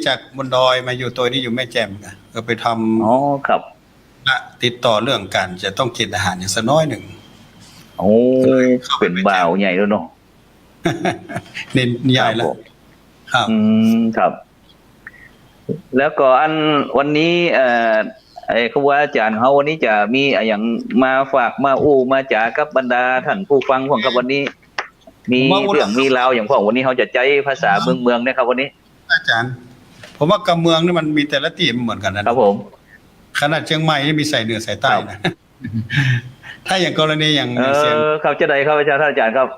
จากบนดอยมาอยู่ตัวนี้อยู่แม่แจ่มนะก็ไปทำอ๋อครับติดต่อเรื่องการจะต้องกินอาหารอย่างสักน้อยหนึ่งโอ้เป็นบ่าวใหญ่แล้วเนาะเน้นใหญ่แล้วครับครับแล้วก็อันวันนี้ครูอาจารย์เขาวันนี้จะมีอย่างมาฝากมามาจากับบรรดาท่านผู้ฟังของครับวันนี้มีเรื่องมีราวอย่างพวกวันนี้เขาจะใจภาษาเมืองนะครับวันนี้อาจารย์ผมว่ากำเมืองนี่มันมีแต่ละที่เหมือนกันนะครับผมขนาดเชียงใหม่นี่มีใส่เหนือใส่ใต้นะถ้าอย่างกรณีอย่างเสียงเขาจะใดครับอาจารย์ครับ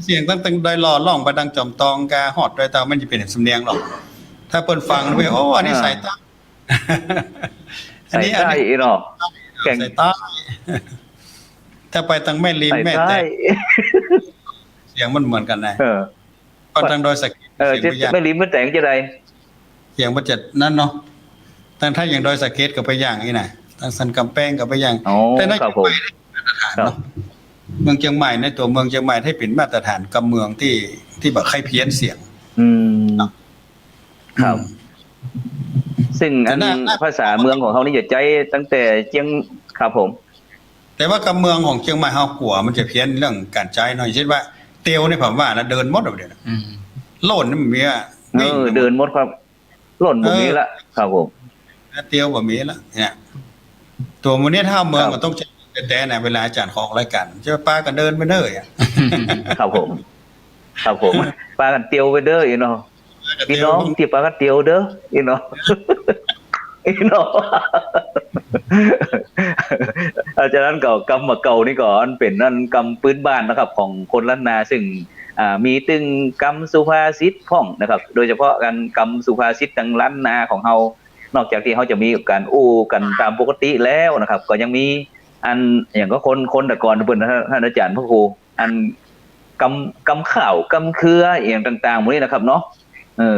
เสียงตั้งดอยหล่อล่องไปดังจอมตองกาหอดดอยตามันจะเป็นสำเนียงหรอกถ้าเปิดฟังไปโอ้อันนี้ใส่ใต้อันนี้เนาะใส่ใต้ถ้าไปทางแม่ริมแม่แต่เสียงมันเหมือนกันนะก็ทางดอยสักแม่ริมแม่แต่งจะใดเสียงมันจะนั่นเนาะตั้งถ้าอย่างดอยสะเก็ดกับไปอย่างนี้นะตั้งสันกำแพงกับไปอย่างแต่ในเชียงใหม่มาตรฐานเนาะเมืองเชียงใหม่ในตัวเมืองเชียงใหม่ให้เป็นมาตรฐานกับเมืองที่แบบใครเพี้ยนเสียงครับซึ่งอันภาษาเมืองของเขานี่จะใจตั้งแต่เชียงครับผมแต่ว่ากับเมืองของเชียงใหม่เฮากลัวมันจะเพี้ยนเรื่องการใจหน่อยเช่นว่าเตียวนี่ผมว่านะเดินมดเอาเดี๋ยวโล่นนี่มันมีอ่ะเดินมดครับหล่นแบบนี้ละครับผมเตียวแบบนี้ละเนี่ยตัวมันนี้ถ้าเมืองก็ต้องใช้แต่ไหนเวลาอาจารย์ของรายการจะป้ากันเดินไปเด้อครับผมป้ากันเตียวไปเด้ออีเนาะพี่น้องที่ป้ากันเตียวเด้ออีเนาะอาจารย์กำมาเก่านี่ก่อนเป็นนั่นกำพื้นบ้านนะครับของคนล้านนาซึ่งมีตึงกำสุภาษิตพ่องนะครับโดยเฉพาะการกำสุภาษิตทางล้านนาของเรานอกจากที่เขาจะมีการกันตามปกติแล้วนะครับก็ยังมีอันอย่างก็คนแต่ก่อนเปิดท่านอาจารย์พระครูอันกำข่าวกำเครืออย่างต่างๆพวกนี้นะครับเนาะ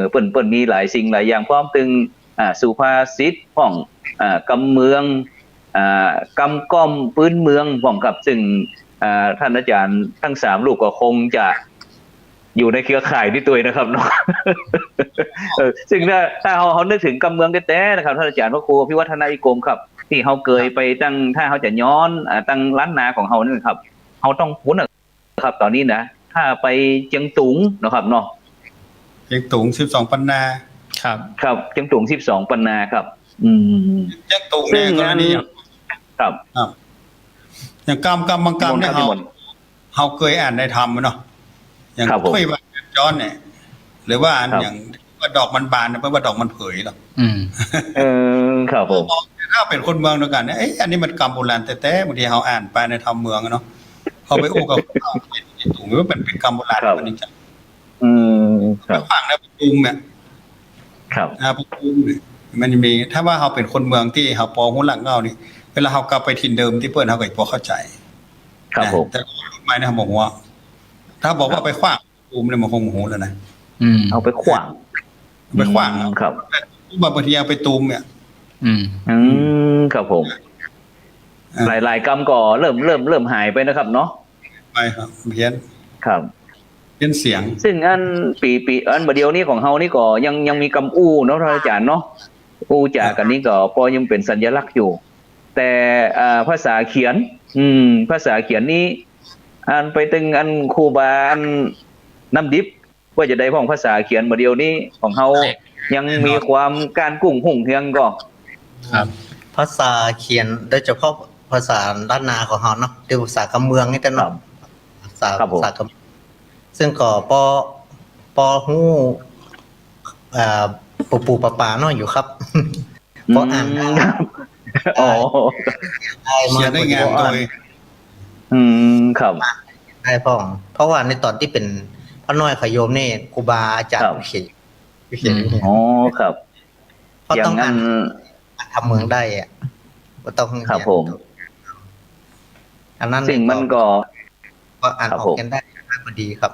เปิ่นมีหลายสิ่งหลายอย่างพร้อมตึงสุภาษิตพ่องกำเมืองกำก้อมพื้นเมืองพ่องกับซึ่งท่านอาจารย์ทั้ง3ลูกก็คงจะอยู่ในเครือข่ายที่ตัวนะครับเนาะซึ่งถ้าเขานึกถึงกำเมืองแท้ๆนะครับท่านอาจารย์พระครูพิวัฒนาอิกรมครับที่เขาเคยไปตั้งถ้าเขาจะย้อนตั้งล้านนาของเขานี่ครับเขาต้องพ้นนะครับตอนนี้นะถ้าไปเชียงตุงนะครับเนาะเชียงตุง12 ปันนาครับเชียงตุง12 ปันนาครับเชียงตุงเนี่ยกรณีครับอย่างกำบางกำเนี่ยเขาเคยอ่านในธรรมเนาะอย่างคุยว่าย้อนเนี่ยหรือว่าอย่างว่าดอกมันบานเพราะว่าดอกมันเผยหรอกครับผมถ้าเป็นคนเมืองด้วยกันเนี่ยอันนี้มันกำโบราณแต่บางทีเขาอ่านไปในธรรมเมืองเนาะเขาไปอู้กับถูกไหมว่าเป็นกำโบราณมันจริงจังฟังนะปุ้งเนี่ยปุ้งมันมีถ้าว่าเขาเป็นคนเมืองที่เขาปองหุ่นหลังเงานี่เวลาเขากลับไปถิ่นเดิมที่เพื่อนเขาก็พอเข้าใจแต่คนไม่นะบอกว่าถ้าบอกว่าไปขว้างตูมเนี่ยมันคงโหแล้วนะเอาไปขว้างครับบางทีเอาไปตูมเนี่ยครับผมหลายกรรมก็เริ่มหายไปนะครับเนาะไปครับเพี้ยนครับเพี้ยนเสียงซึ่งอันปีอันเดียวนี้ของเฮานี่ก็ยังมีกรรมเนาะท่านอาจารย์เนาะจากกันนี้ก็พอยังเป็นสัญลักษณ์อยู่แต่ภาษาเขียนภาษาเขียนนี้อันไปตึงอันครูบาอันน้ำดิบว่าจะได้พ้องภาษาเขียนเดียวนี้ของเฮายังมีความการกุ้งหุ่งเฮียงก็ครับภาษาเขียนโดยเฉพาะภาษาด้านนาของเฮาเนาะคือภาษากำเมืองนี่กันเนาะภาษากำซึ่งก็ปอฮู้ปู่ป่าเนาะอยู่ครับเพราะอ่านเขียนได้งามโดยครับได้พ่องเพราะว่าในตอนที่เป็นพระน้อยขยมนี่ครูบาอาจารย์เขียนครับเพราะต้องอ่านทำเมืองได้อ่ะก็ต้องครับผมอันนั้นสิ่งมันก็อ่านออกกันได้พอดีครับ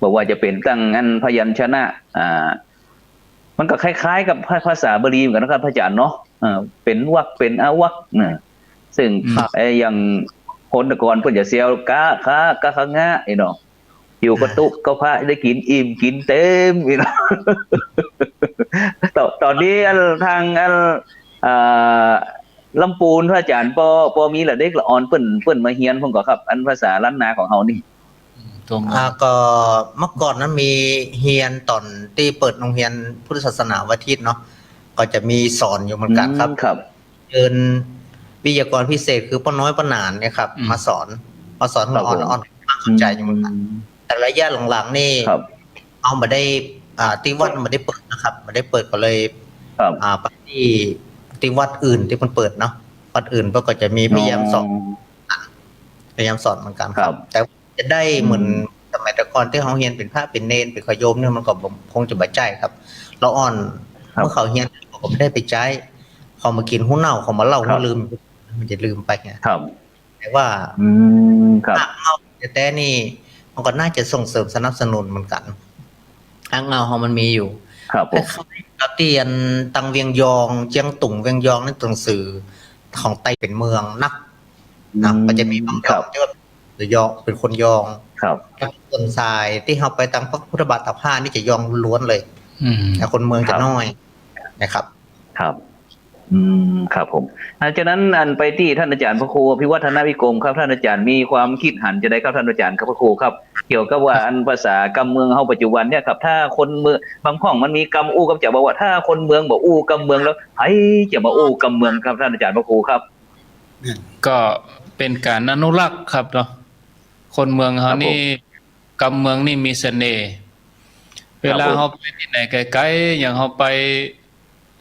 บอกว่าจะเป็นตั้งอันพยัญชนะมันก็คล้ายๆกับภาษาบาลีเหมือนกันนะครับพระอาจารย์เนาะเป็นวรรคเป็นอวรรคซึ่งอย่างคนตะกอนเพิ่นจะเซียวกะคะงะเนาะ อยู่กระตุกก็พระได้กินอิ่มกินเต็มพี่น้อง ตอนนี้ทางอ่าลำปูนพระอาจารย์ปอมีละเด็กละอ่อนเปิ้นมาเฮียนผมก็ครับอันภาษาล้านนาของเฮานี่ ตรง ก็เมื่อก่อนนั้นมีเฮียนตอนที่เปิดโรงเรียนพุทธศาสนาวันอาทิตย์เนาะก็จะมีสอนอยู่เหมือนกันครับ ครับ เชิญวิทยากรพิเศษคือป้าน้อยป้าหนานเนี่ยครับมาสอนเราอ่อนๆสนใจอยู่เหมือนกันแต่ระยะหลังๆนี่ ครับ เอามาได้ที่วัดมาได้เปิดนะครับมาได้เปิดก็เลย ครับ ไปที่วัดอื่นที่มันเปิดเนาะวัดอื่นก็จะมีพยายามสอนเหมือนกันครับ แต่จะได้เหมือนสมัยแต่ก่อนที่เขาเฮียนเป็นพระเป็นเนรเป็นขโยมเนี่ยมันก็คงจะบ่ใจครับ เราอ่อนเมื่อเขาเฮียนก็ไม่ได้ไปใจเขามากินหุ้นเน่าเขามาเล่าเขาลืมมันจะลืมไปไง ครับ แต่ว่า ครับ เงาแต่นี่มันก็น่าจะส่งเสริมสนับสนุนเหมือนกันเงาเขามันมีอยู่ ครับผม เราเตียนตังเวียงยองเจียงตุ่งเวียงยองนั่นตัวหนังสือของไต้เป็นเมืองนักมันจะมีบางอย่างที่ว่าหรือยองเป็นคนยอง ครับ แล้วคนทรายที่เขาไปตังพระพุทธบาทตาผ้านี่จะยองล้วนเลย แต่คนเมืองจะน้อยนะครับ ครับครับผมจากนั้นอันไปที่ท่านอาจารย์พระครูพิวัฒนวิกรมครับท่านอาจารย์มีความคิดหันจะได้ครับท่านอาจารย์ครับพระครูครับเกี่ยวกับว่าอันภาษากำเมืองเฮาปัจจุบันเนี่ยครับถ้าคนเมืองบางห้องมันมีกำอู้กำจะบอกว่าถ้าคนเมืองบอกอู้กำเมืองแล้วไผจะมาอู้กำเมืองครับท่านอาจารย์พระครูครับ ก็เป็นการอนุรักษ์ครับเนาะคนเมืองเขานี่กำเมืองนี่มีเสน่ห์เวลาเขาไปที่ไหนไกลๆอย่างเขาไป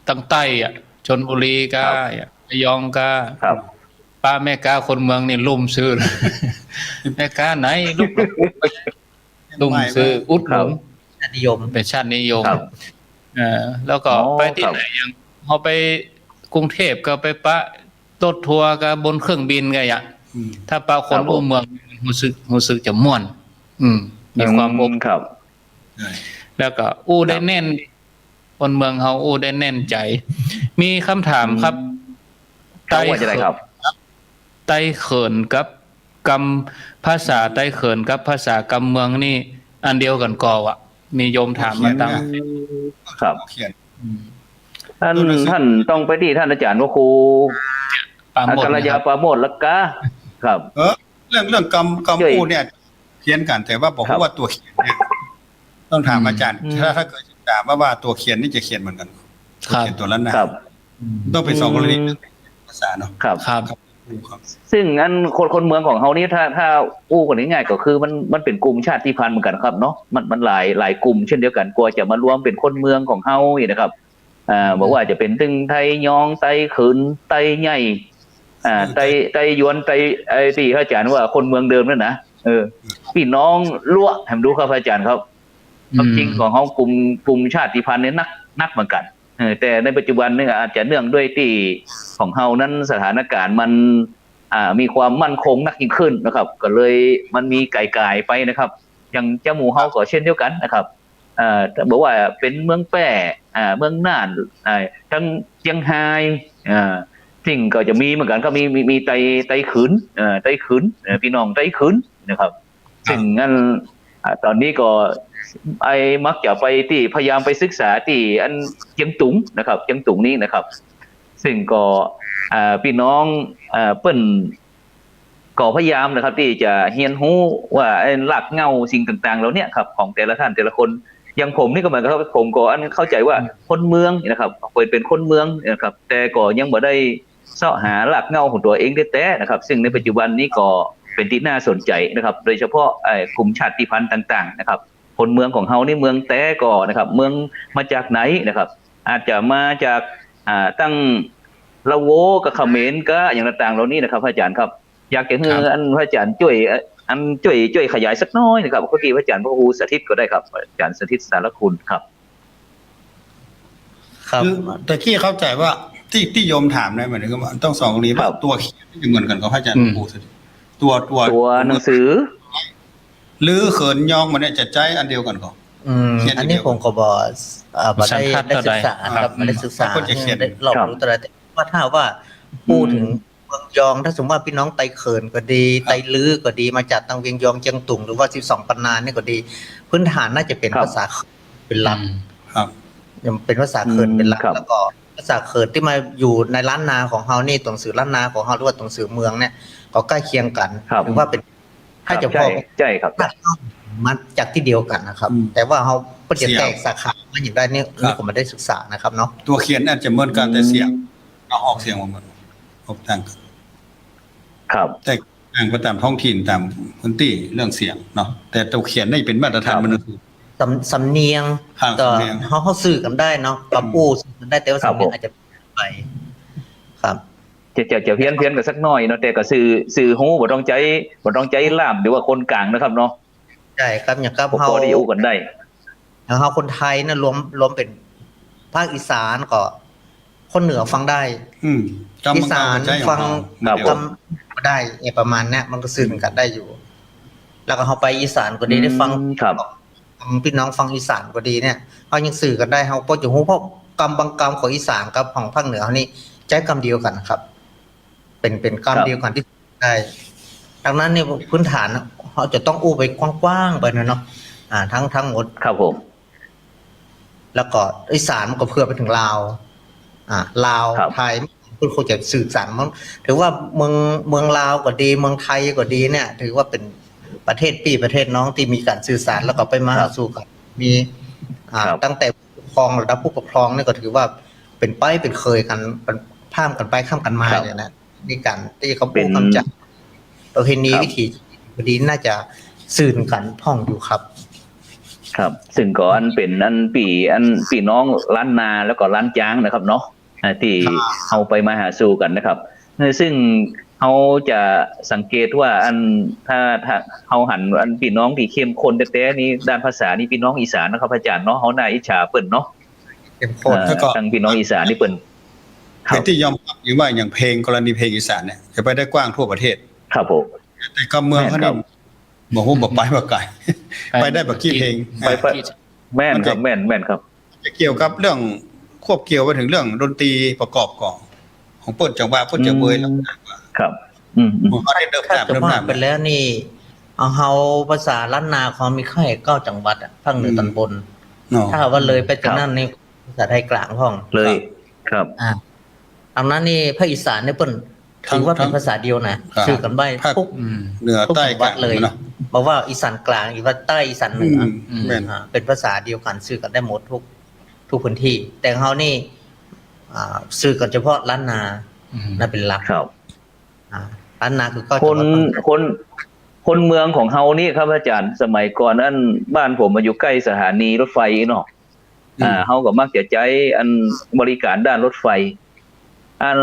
ตั้งใต้อ่ะชลบุรีก็ระยองก็ ครับ ป้าแม่กาคนเมืองนี่ลุ่มซื้อ แม่กาไหนลุ่มซื้ออุดหนุน นิยม เป็นชาตินิยม ครับ แล้วก็ไปที่ไหนอย่างเขาไปกรุงเทพก็ไปปะรถทัวร์ก็บนเครื่องบินก็อย่างถ้าปะคนอู้เมืองรู้สึกจะม่วนมีความอบ ครับ แล้วก็อู้ได้แน่น คนเมืองเฮาอู้ได้แน่นใจ มีคำถามครับ ไต้จะได้ครับ ไต้เขินกับกำภาษาไต้เขินกับภาษากำเมืองนี่อันเดียวกันก่อวะมีโยมถามมาตั้ง ครับ เขียน ท่านต้องไปที่ท่านอาจารย์พระครู ปาโมด กัลยาปราโมทละกะครับ เรื่องกำพูดเนี่ยเขียนกันแต่ว่าบอกว่าตัวเขียนเนี่ยต้องถามอาจารย์ถ้าเกิดถามว่าตัวเขียนนี่จะเขียนเหมือนกันตัวเขียนตัวละนะครับ ต้องเป็นสองกรณีภาษาเนาะ ครับ ครับ ซึ่งอันคนเมืองของเขานี่ถ้าอู้กันง่ายๆก็คือมันเป็นกลุ่มชาติพันธุ์เหมือนกันครับเนาะมันหลายกลุ่มเช่นเดียวกันกลัวจะมารวมเป็นคนเมืองของเขาอย่างนะครับบอกว่าจะเป็นตึงไทยยองไทยขืนไทยใหญ่ไทยยวนไทยไอ้ที่อาจารย์ว่าคนเมืองเดิมนั่นนะพี่น้องลั่วให้ดูครับอาจารย์ครับความจริงของเขากลุ่มชาติพันธุ์เนี่ยนักเหมือนกันแต่ในปัจจุบันเนี่ยอาจจะเนื่องด้วยที่ของเฮานั้นสถานการณ์มันมีความมั่นคงนักยิ่งขึ้นนะครับ ก็เลยมันมีไก่ไปนะครับอย่างเจ้าหมูเฮาก็เช่นเดียวกันนะครับบอกว่าเป็นเมืองแป้เมืองน่านทั้งเชียงไฮ้สิ่งก็จะมีเหมือนกันก็มีไตขืนไตขืนพี่น้องไตขืนนะครับซึ่งงั้นตอนนี้ก็มักจะไปที่พยายามไปศึกษาที่อันเจียงตุงนะครับเจียงตุงนี้นะครับ ซึ่งก็พี่น้องเปิ้นก็พยายามนะครับที่จะเรียนรู้ว่าหลักเงาสิ่งต่างๆเหล่านี้ครับของแต่ละท่านแต่ละคนอย่างผมนี่ก็เหมือนกับผมก็เข้าใจว่าคนเมืองนะครับเป็นคนเมืองนะครับแต่ก็ยังบ่ได้เสาะหาหลักเงาของตัวเองแท้ๆนะครับซึ่งในปัจจุบันนี้ก็เป็นที่น่าสนใจนะครับโดยเฉพาะกลุ่มชาติพันธุ์ต่างๆนะครับคนเมืองของเฮานี่เมืองแต้ก่อนะครับเมืองมาจากไหนนะครับอาจจะมาจากตั้งละโวกับเขมรก็อย่างต่างๆเหล่านี้นะครับพระอาจารย์ครับอยากจะให้อันพระอาจารย์ช่วยขยายสักน้อยนะครับเมื่อกี้พระอาจารย์พระครูสาธิตก็ได้ครับอาจารย์สาธิตสารคุณครับ ครับ แต่ที่เข้าใจว่าที่โยมถามได้เหมือนกันว่าต้องสองกรณีว่าตัวเขียนที่เหมือนกันกับพระอาจารย์ครูตัวหนังสือหรือเขินยองมันเนี่ยจะใจอันเดียวกันก่อนอันนี้ผมก็บอกได้ศึกษาครับไม่ได้ศึกษาได้หลอกรู้แต่ว่าถ้าว่าพูดถึง เมืองยองถ้าสมมติว่าพี่น้องไตเขินก็ดีไตลื้อก็ดีมาจากทางเวียงยองเจียงตุงหรือว่า12ปันนานี่ก็ดีพื้นฐานน่าจะเป็นภาษาเป็นหลัก ครับ ยังเป็นภาษาเขินเป็นหลักแล้วก็ภาษาเขินที่มาอยู่ในล้านนาของเฮานี่ตัวหนังสือล้านนาของเฮาหรือว่าตัวหนังสือเมืองเนี่ยก็ใกล้เคียงกันหรือว่าเป็นถ้าจะพอ ใช่ครับ มาจากที่เดียวกันนะครับ แต่ว่าเฮาก็จะแตกสาขามาอย่างไรนี่ผมไม่ได้ศึกษานะครับเนาะ ตัวเขียนอาจจะเหมือนกันแต่เสียงเราออกเสียงมาเหมือนออกต่างกัน ครับ แต่ต่างก็ตามท้องถิ่นตามพื้นที่เรื่องเสียงเนาะแต่ตัวเขียนได้เป็นมาตรฐานมันคือ สำเนียง ครับ ก็ สำเนียง เขาสื่อกันได้เนาะกับอู้สื่อกันได้แต่ว่าสำเนียงอาจจะไปครับ จะเพี้ยนกันสักหน่อยเนาะแต่ก็สื่อหูบ่ต้องใจล่ามหรือว่าคนกลางนะครับเนาะ ใช่ครับอย่างกับ พอดีอู้กันได้ อย่างเขาคนไทยนะรวมเป็นภาคอีสานก็คนเหนือฟังได้ อีสานฟัง ครับ กำก็ได้ประมาณเนี้ยมันก็สื่อกันได้อยู่ แล้วก็เขาไปอีสานก็ดีได้ฟัง ครับ พี่น้องฟังอีสานก็ดีเนี่ยเขายังสื่อกันได้เขาก็จะรู้เพราะกรรมบางกรรมของอีสานกับของภาคเหนือเขานี่ใช้กรรมเดียวกันครับ เป็นกรรมเดียวกันที่ได้ดังนั้นเนี่ยพื้นฐานเขาจะต้องอู้ไปกว้างๆไปนะเนาะทั้งหมด ครับผม แล้วก็อีสานมันก็เพื่อไปถึงลาวลาว ครับ ไทยคุณคงจะสื่อสารมันถือว่าเมืองลาวก็ดีเมืองไทยก็ดีเนี่ย ถือว่าเป็นประเทศพี่ประเทศน้องที่มีการสื่อสารแล้วก็ไปมาหาสู่กันมีตั้งแต่ผู้ปกครองระดับผู้ปกครองเนี่ยก็ถือว่าเป็นเป็นเคยกันเป็นข้ามกันไปข้ามกันมาเนี่ยนะนี่การที่เขาพูดคำจัดประเพณีวิถีพอดีน่าจะสื่อกันพ่องอยู่ครับ ครับซึ่งก็อันเป็นอันปีน้องล้านนาแล้วก็ล้านจ้างนะครับเนาะที่เอาไปมาหาสู่กันนะครับซึ่งเขาจะสังเกตว่าอันถ้าเขาหันอันพี่น้องที่เข้มข้นแต่นี้ด้านภาษานี่พี่น้องอีสานนะครับอาจารย์เนาะเขาน่าอิจฉาเปิ่นเนาะ เข้มข้น แล้วก็ ทางพี่น้องอีสานนี่เปิ่น เป็นที่ยอมรับอยู่ว่าอย่างเพลงกรณีเพลงอีสานเนี่ยจะไปได้กว้างทั่วประเทศ ครับผม แต่ก็เมืองเขานี่บอกว่าบอกไปบอกไกลไปได้แบบกี่เพลง ไปแม่นครับแม่นครับ จะเกี่ยวกับเรื่องควบเกี่ยวไปถึงเรื่องดนตรีประกอบก่อนของเปิดจังหวะเปิดจะเบยแล้ว ครับ เขาได้เดิม ถ้า ตาม จะ เดิม ว่า ตาม ไปแล้วนี่เอาเฮาภาษาล้านนาเขามีแค่9จังหวัดภาคเหนือตอนบน ถ้าว่าเลยไปจากนั้นนี่ภาษาไทยกลางพ่อง เลยครับ ดังนั้นนี่ภาคอีสานนี่เปิ้นถือว่าเป็นภาษาเดียวนะสื่อกันไปทุก เหนือ ทุก ใต้ จังห ก วั ลา ด ง เลย เนาะ บอกว่าอีสานกลางอีสานใต้อีสานเหนือ แม่น เป็นภาษาเดียวกันสื่อกันได้หมดทุกพื้นที่ แต่เฮานี่สื่อกันเฉพาะล้านนาน่าเป็นหลัก ครับ ล้านนาคือก็ คนเมืองของเฮานี่ครับอาจารย์สมัยก่อนอันบ้านผมมาอยู่ใกล้สถานีรถไฟเนาะเฮาก็มักจะใช้อันบริการด้านรถไฟอัน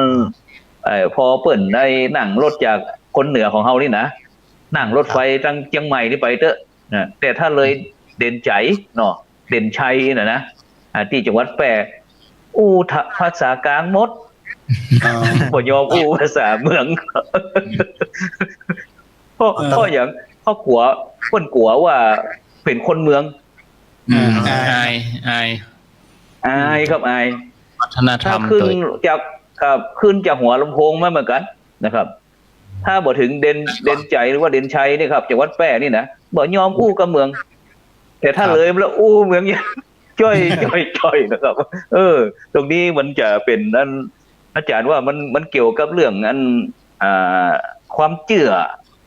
พอเปิ่นได้นั่งรถจากคนเหนือของเฮานี่นะนั่งรถไฟตั้งเชียงใหม่นี่ไปเถอะแต่ถ้าเลยเด่นใจเนาะเด่นชัยนะที่จังหวัดแปรอู้ภาษากลางหมดบ่ยอมอู้ภาษาเมืองเพราะอย่างพ่อกลัวเพิ่นกลัวว่าเป็นคนเมือง อายครับอาย วัฒนธรรม ขึ้น ตัว จากหัวลำโพงมาเหมือนกันนะครับ ถ้าบ่ถึงเด่นใจหรือว่าเด่นชัยนี่ครับจังหวัดแปรนี่นะบ่ยอมอู้กับเมือง แต่ถ้าเลยแล้วอู้เมืองอย่างจ้อยนะครับ ตรงนี้มันจะเป็นอันอาจารย์ว่ามันเกี่ยวกับเรื่องอันความเชื่อ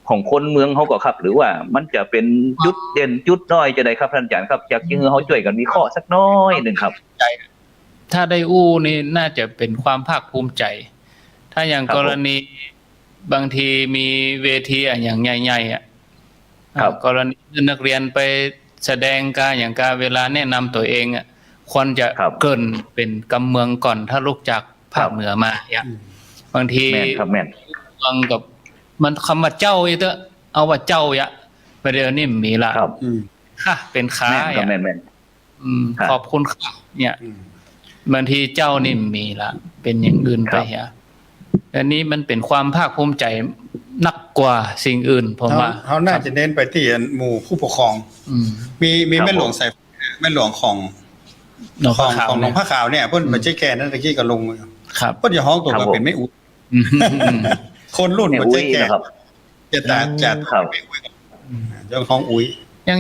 ของคนเมืองเขาก็ครับ หรือว่ามันจะเป็นจุดเด่นจุดน้อยจะได้ครับท่านอาจารย์ครับจากที่เขาช่วยกันวิเคราะห์สักน้อยหนึ่งครับ ถ้าได้อู้นี่น่าจะเป็นความภาคภูมิใจ ถ้าอย่างกรณีบางทีมีเวทีอย่างใหญ่ๆกรณีนักเรียนไปแสดงการอย่างการเวลาแนะนำตัวเองควรจะเกินเป็นกำเมืองก่อนถ้าลูกจากภาคเหนือมาบางที แม่นครับแม่น ฟังกับมันคำว่าเจ้าเอาว่าเจ้าประเดี๋ยวนี้มีละค่ะเป็นค้าแม่นขอบคุณค่ะเนี่ยบางทีเจ้านี่มีละเป็นอย่างอื่นไปอันนี้มันเป็นความภาคภูมิใจนักกว่าสิ่งอื่นผมว่าเขาน่าจะเน้นไปที่หมู่ผู้ปกครองมีแม่หลวงใส่แม่หลวงของหลวงพ่อขาวเนี่ยเพิ่นไปเจ๊แก่นั่นตะกี้ก็ลงครับเพิ่นจะฮ้องตัวก็เป็นไม่อุด อืม คนรุ่น เนี่ย มัน อุ้ จะ ย แก่ นะครับ จะแต่จะ ครับ ไปอุ้ยเจ้าของอุ้ย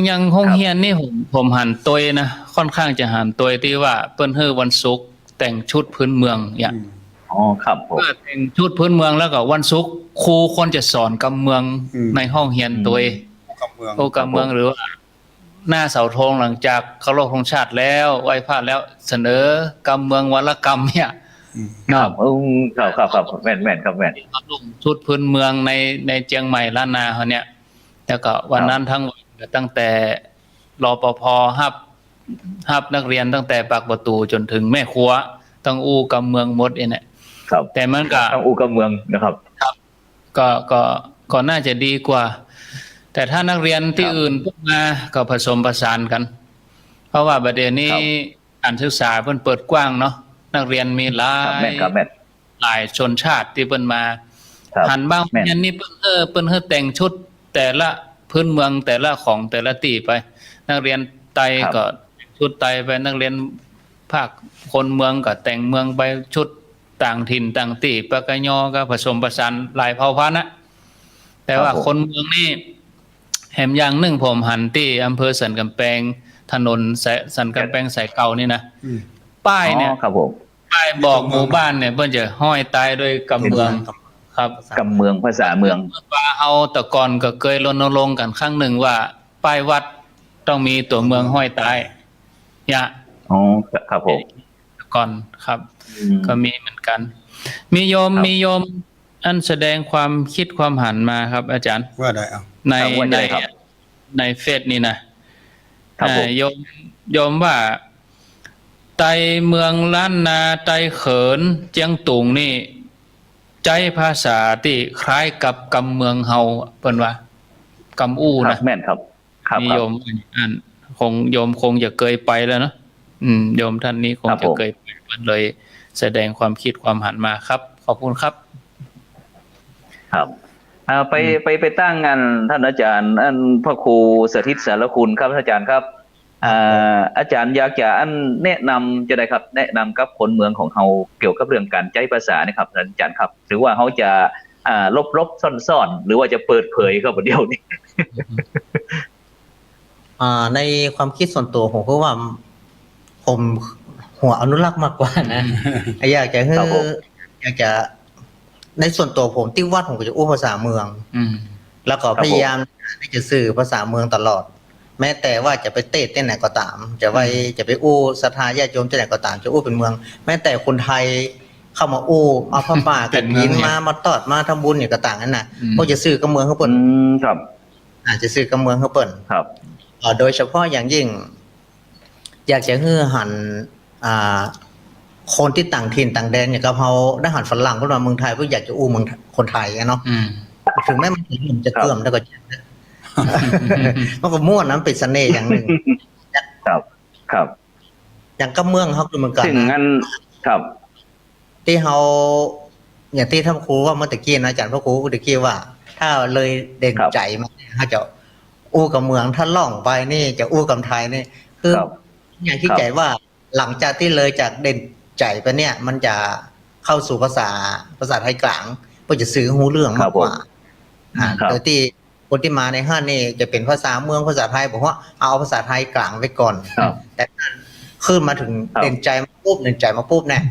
ยังห้องเฮียนนี่ผมหันตัวนะค่อนข้างจะหันตัวที่ว่าเปิ้นเฮ้อวันศุกร์แต่งชุดพื้นเมืองอย่าง อ๋อครับผม เมื่อแต่งชุดพื้นเมืองแล้วก็วันศุกร์ครูควรจะสอนกำเมืองในห้องเฮียนตัว กับเมือง โอกำเมืองหรือว่าหน้าเสาธงหลังจากเคารพธงชาติแล้วไหว้พระแล้วเสนอกำเมืองวันละกำเนี่ย ครับครับแม่นครับแม่น ลงชุดพื้นเมืองในเจียงใหม่ล้านนาเขาเนี่ยแล้วก็วันนั้นทั้งวันตั้งแต่รปภฮับนักเรียนตั้งแต่ปากประตูจนถึงแม่ครัวต้องอู้กำเมืองหมดเนี่ย ครับ แต่มันก็ ต้องอู่กับเมืองนะครับ ก็น่าจะดีกว่า แต่ถ้านักเรียนที่อื่นพวกมาก็ผสมผสานกัน เพราะว่าประเด็นนี้การศึกษาเพิ่นเปิดกว้างเนาะนักเรียนมีหลา ครับ ย แม่นครับแม่น หลายชนชาติที่เพิ่นมา ครับ หันบ้าง แม่น ยันนี่เพิ่นเฮ้อแต่งชุดแต่ละพื้นเมืองแต่ละของแต่ละตีไป นักเรียนไตก็ชุดไตไปนักเรียนภาคคนเมืองก็แต่งเมืองไปชุดต่างถิ่นต่างตีปากกยอก็ผสมผสานหลายเผ่าพันธุ์นะแต่ว่าคนเมืองนี่แหมอย่างหนึ่งผมหันที่อำเภอสันกำแพงถนนสันกำแพงสายเก่านี่นะป้ายเนี่ย ครับผม ป้ายบอกหมู่บ้านเนี่ยเพิ่นจะห้อยตายด้วยกำเมืองครับ กับเมืองภาษาเมือง ว่าเอาแต่ก่อนก็เคยรณรงค์กันครั้งหนึ่งว่าป้ายวัดต้องมีตัวเมืองห้อยตายอย่า อ๋อครับผม ก่อนครับ ก็มีเหมือนกัน มีโยมอันแสดงความคิดความหันมาครับ อาจารย์ ว่าได้เอา ในเฟซนี่นะครับ ผม โยมว่าไตเมืองล้านนาไตเขินเจียงตุงนี่ใจภาษาที่คล้ายกับกำเมืองเฮาเปิ้นว่ากำอู้ ครั นะ บแม่นครับครับ นิยมอันโยมคงจะเคยไปแล้วเนาะโยมท่านนี้คงจะเคยไปมันเลยแสดงความคิดความหันมาครับ ขอบคุณครับ ครับไปตั้งงานท่านอาจารย์อันพระครูสถิตสารคุณครับอาจารย์ครับอาจารย์อยากจะอันแนะนำจะได้ครับ แนะนำกับคนเมืองของเราเกี่ยวกับเรื่องการใช้ภาษานะครับอาจารย์ครับ หรือว่าเขาจะลบซ่อนๆหรือว่าจะเปิดเผยครับเดี๋ยวนี้ ในความคิดส่วนตัวผมก็ว่าผมหัวอนุรักษ์มากกว่านะ อยากจะให้ ครับผม อยากจะในส่วนตัวผมที่วัดผมก็จะอู้ภาษาเมือง แล้วก็พยายามที่จะสื่อภาษาเมืองตลอด แม้แต่ว่าจะไปเตะที่ไหนก็ตาม จะไปอู้ศรัทธาญาติโยมที่ไหนก็ตามจะอู้เป็นเมือง แม้แต่คนไทยเข้ามาอู้เอาผ้าป่า เป็ กัน นเมื ยิ อง น เนี่ย มาตอดมาทำบุญเนี่ยก็ต่างกันนะก็จะสื่อกับเมืองเขาเปิ่น ครับ อาจจะสื่อกับเมืองเขาเปิ่น ครับ โดยเฉพาะอย่างยิ่ง อยากจะให้หันคนที่ต่างถิ่นต่างแดนอย่างกับเขาได้หันฝรั่งเข้ามาเมืองไทยก็อยากจะอู้เมืองคนไทยอะเนาะถึงแม้มันจะเกื่อมแล้วก็มันก็ม่วนนะเป็นเสน่ห์อย่างหนึ่ง ครับ อย่างก็เมืองเขาคือเหมือนกัน ถึงงั้นครับ ที่เขาอย่างที่ท่านครูว่าเมื่อตะกี้นะอาจารย์พระครูเมื่อตะกี้ว่า ถ้าเลยเด่นใจมาเขาจะอู้กับเมืองถ้าล่องไปนี่จะอู้กับไทยนี่คือ ครับ อย่างที่ใจว่าหลังจากที่เลยจากเด่นใจไปเนี่ย มันจะเข้าสู่ภาษาไทยกลางก็จะสื่อหูเรื่องมากกว่าโดยที่คนที่มาในห้างนี่จะเป็นภาษาเมืองภาษาไทยบอกว่าเอาภาษาไทยกลางไว้ก่อน ครับ แต่ขึ้นมาถึงเด่นใจมาปุ๊บเนี่ย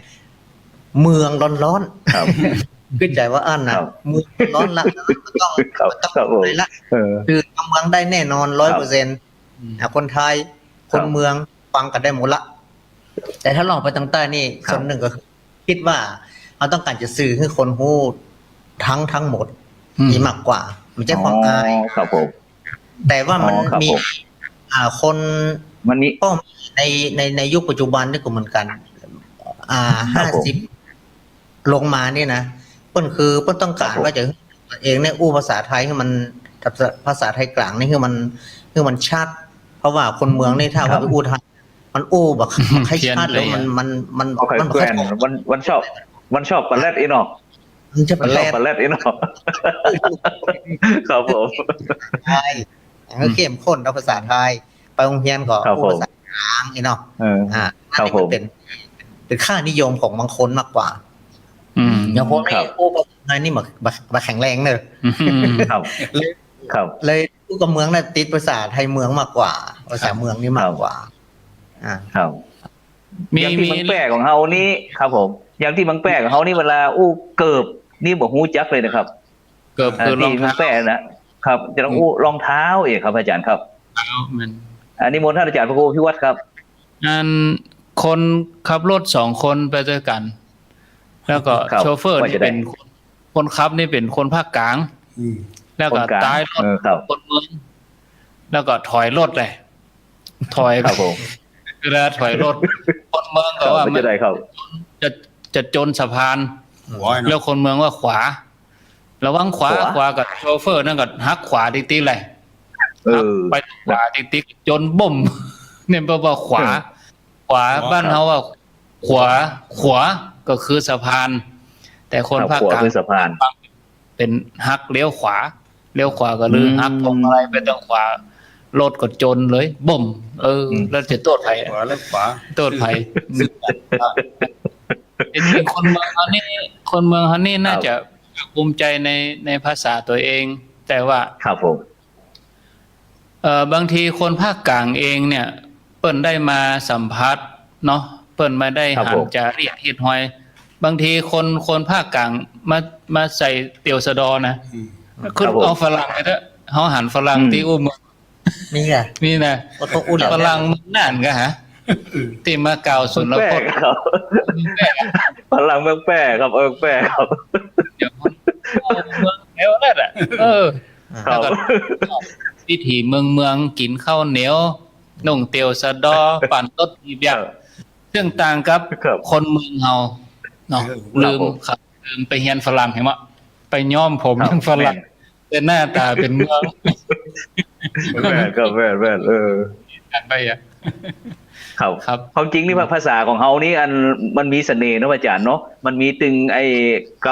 เมืองร้อน ครับ ๆขึ้นใจว่าอันนะครับ เมืองร้อนละต้อง ครับ ต้อง ครับผม อะไรละ เออ คือทำเมืองได้แน่นอน 100%คนไทยคนเมืองฟังกันได้หมดละแต่ถ้าลองไปทางใต้นี่ ครับ ส่วนหนึ่งก็คือคิดว่าเราต้องการจะสื่อให้คนฮู้ทั้งหมดนี่มากกว่า มันจะความอาย ครับผม แต่ว่ามัน ครับ มี ผม คน มันนี้ ก็ในยุคปัจจุบันนี่ก็เหมือนกัน ครับผม 50ลงมานี่นะเปิ้นคือเปิ้นต้องการ ครับผม ว่าจะตัวเองเนี่ยอู้ภาษาไทยให้มันกับภาษาไทยกลางนี่คือมันชัด เพราะว่าคนเมืองนี่ถ้าว่าไปอู้ไทยมันอู้แบบให้ชัดแล้วมัน เอาไข่ มัน แกวนวันชอบปลาแรดอีนอก มันจะ มัน แป ช ล อบปลาแรดอีนอกครับผม ไทยก็เข้มข้นเอาภาษาไทยไปโรงเรียนก็ ครับ อู้ ผม ภาษากลางอีเนาะ ครับผม เป็นค่านิยมของบางคนมากกว่า อืม อย่างผม ครั นี่ บ อู้ภาษ นายนี่มาแข็งแรงเนอะ ครับครับ เลยผู้กับเมืองน่ะติดภาษาไทยเมืองมากกว่าภาษาเมืองนี่มากกว่าครับ มี อย่างที่เมืองแปรของเฮานี่ครับผมอย่างที่เมืองแปรของเฮานี่เวลาอู้เกิบนี่บ่ฮู้จักเลยนะครับ เกือบคือรอง ที่เมือง เท้า แปรนะครับจะต้องอู้รองเท้าเองครับอาจารย์ครับ มัน อันนี้มนต์ท่านอาจารย์พระครูพิวัตรครับ อันคนขับรถ2 คนไปด้วยกัน แล้วก็ ครับ โชเฟอร์นี่เป็นคนขับนี่เป็นคนภาคกลาง แล้วก็ คนกลาง ท้ายรถ ครับ คนเมืองแล้วก็ถอยรถเลยถอย ครับผม เวลาถอยรถคนเมืองก็ว่า ไม่ได้ครับ จะจนสะพาน หัว แล้วคนเมืองว่าขวา ระวังขวา ขวา กับโชเฟอร์นั่นก็หักขวาติ๊กๆเลย เอ หัก อ ไปขวาติ๊กๆจนบ่ม เนี่ยแปลว่าขวาบ้านเขาว่าขวาก็คือสะพาน แต่คนภาคกลาง คือสะพาน เป็นหักเลี้ยวขวาก็ลือหักพวงอะไรไปทางขวารถก็จนเลยบ่มแล้วจะโทษไผ ขวาและขวา โทษไผจริงๆคนเมืองเขานี่น่าจะภูมิใจในภาษาตัวเอง แต่ว่า ครับผม บางทีคนภาคกลางเองเนี่ยเปิ้นได้มาสัมผัสเนาะเปิ้นมาได้หันจะเรียกฮิดฮอย บางทีคนภาคกลางมาใส่เตียวสะดอนะคุณเอาฝรั่งไปเถอะเฮาหันฝรั่งที่อุ้ม นี่ไง นี่นะ ต้องอุ่น ฝรั่งมันนั่นก็ฮะที่มากล่าวสุนทรพจน์ ครับพลังเมืองแปรครับแปรครับ เดี๋ยวมันเมืองเหนียวนั่นแหละแล้วก็วิถีเมืองกินข้าวเหนียวนุ่งเตียวสะดอปั่นรถอีเบียซึ่งต่างกับคนเมืองเฮาเนาะลืมไปเฮียนฝรั่งเห็นมั้ยไปย้อมผมทั้งฝรั่งแต่หน้าตาเป็นเมือง แม่ก็แม่กันไปอ่ะ ครับความจริงนี่ภาษาของเฮานี่อันมันมีเสน่ห์เนาะอาจารย์เนาะมันมีตึงไอ้ก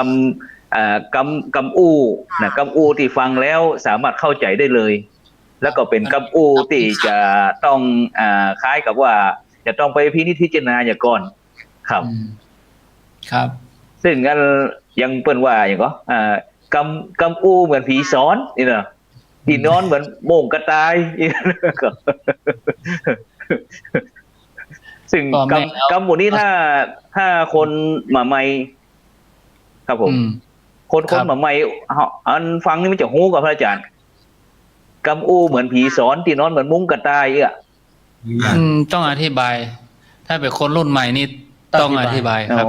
ำอู้นะกำอู้ที่ฟังแล้วสามารถเข้าใจได้เลย แล้วก็เป็นกำอู้ที่จะต้องคล้ายกับว่าจะต้องไปพินิจพิจารณาอย่างก่อนครับ ครับ ซึ่งอันยังเปิ้นว่าอย่างก็กำอู้เหมือนผีซ้อนนี่นะที่นอนเหมือนโม่งกระต่าย ซึ่งกำหมู่นี้ถ้าคนมาใหม่ครับผมคนมาใหม่อันฟังนี่มันจะฮู้กับพระอาจารย์กำอู้เหมือนผีสอนที่นอนเหมือนมุ้งกระต่ายต้องอธิบาย ถ้าเป็นคนรุ่นใหม่นี่ต้องอธิบายครับ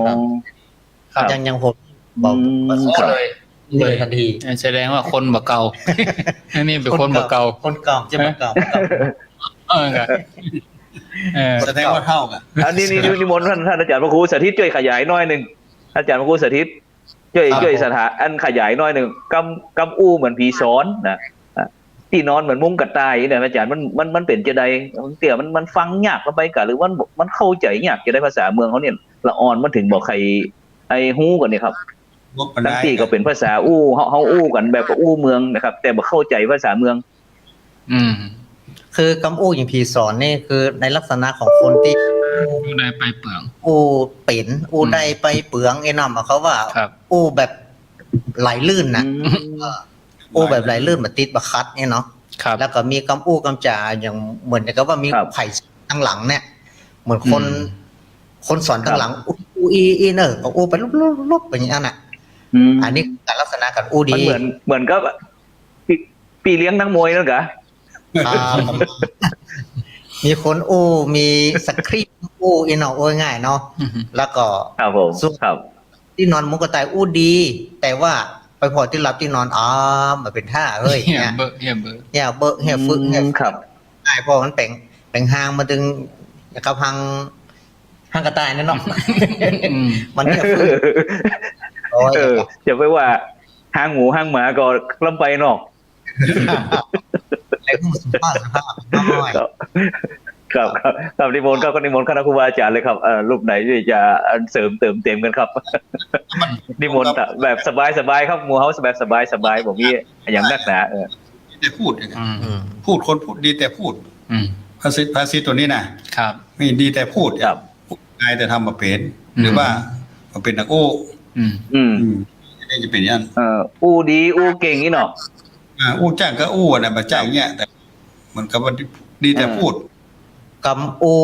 ยังผมบอกเลยทันทีแสดงว่าคนบ่เก่าอันนี้เป็นคนบ่เก่าคนเก่าจะบ่เก่าแสดงว่าเท่ากันอันนี้นิมนต์ท่านอาจารย์พระครูสาธิตช่วยขยายน้อยนึงอาจารย์พระครูสาธิตช่วยสถานอันขยายน้อยนึงกำอู้เหมือนผีสอนนะที่นอนเหมือนมุ้งกระต่ายเนี่ยอาจารย์มันเป็นจะใดเตี่ยมันฟังยากลงไปกะหรือว่ามันเข้าใจยากจะได้ภาษาเมืองเขาเนี่ยละอ่อนมันถึงบอกใครไอ้ฮู้กันเนี่ยครับทั้งที่ก็เป็นภาษาอู้เฮาอู้กันแบบอู้เมืองนะครับแต่บ่เข้าใจภาษาเมืองคือกำอู้อย่างผีสอนนี่คือในลักษณะของคนที่อู้ได้ไปเปลืองอู้เป็นอู้ได้ไปเปลืองไอ้นำเขาว่าอู้แบบไหลลื่นนะอู้แบบไหลลื่นแบบติดบักคัดเนี่ยเนาะแล้วก็มีกำอู้กำจ่าอย่างเหมือนกับว่ามีไผ่ตั้งหลังเนี่ยเหมือนคนสอนตั้งหลังอู้อีเนอร์อู้ไปลุบๆอย่างนี้น่ะอันนี้การลักษณะการอู้ดีเหมือนกับปีเลี้ยงนักมวยนั่นกะมีคนอู้มีสคริปต์อู้อีเนาะอู้ง่ายเนาะแล้วก็ครับผมครับที่นอนมุกกระต่ายอู้ดีแต่ว่าไปพอที่รับที่นอนมันเป็นท่าเฮ้ยเนี่ยเบอร์ฝึกครับง่ายพอมันแป่งหางมาดึงนะครับหางกระต่ายนั่นเนาะมันเนี่ยฝึกจะไปว่าหางหมูหางหมาก็ลำไปนอกอะไรพวกมันสภาพน้อยครับนิมนต์ก็นิมนต์คณะครูบาอาจารย์เลยครับรูปไหนที่จะเสริมเติมเต็มกันครับนิมนต์แบบสบายครับหมู่เฮาแบบสบายผมมีอย่างนักหนาแต่พูดพูดคนพูดดีแต่พูดภาษีตัวนี้นะครับมีดีแต่พูดพูดง่ายแต่ทำมาเป็นหรือว่ามาเป็นนักโอ้ นี่จะเป็นอย่างนั้น อู้ดีอู้เก่งนี่เนาะ อู้จ้างก็อู้นะบ่จ้างเงี้ยแต่มันก็บ่ดีแต่พูด กำอู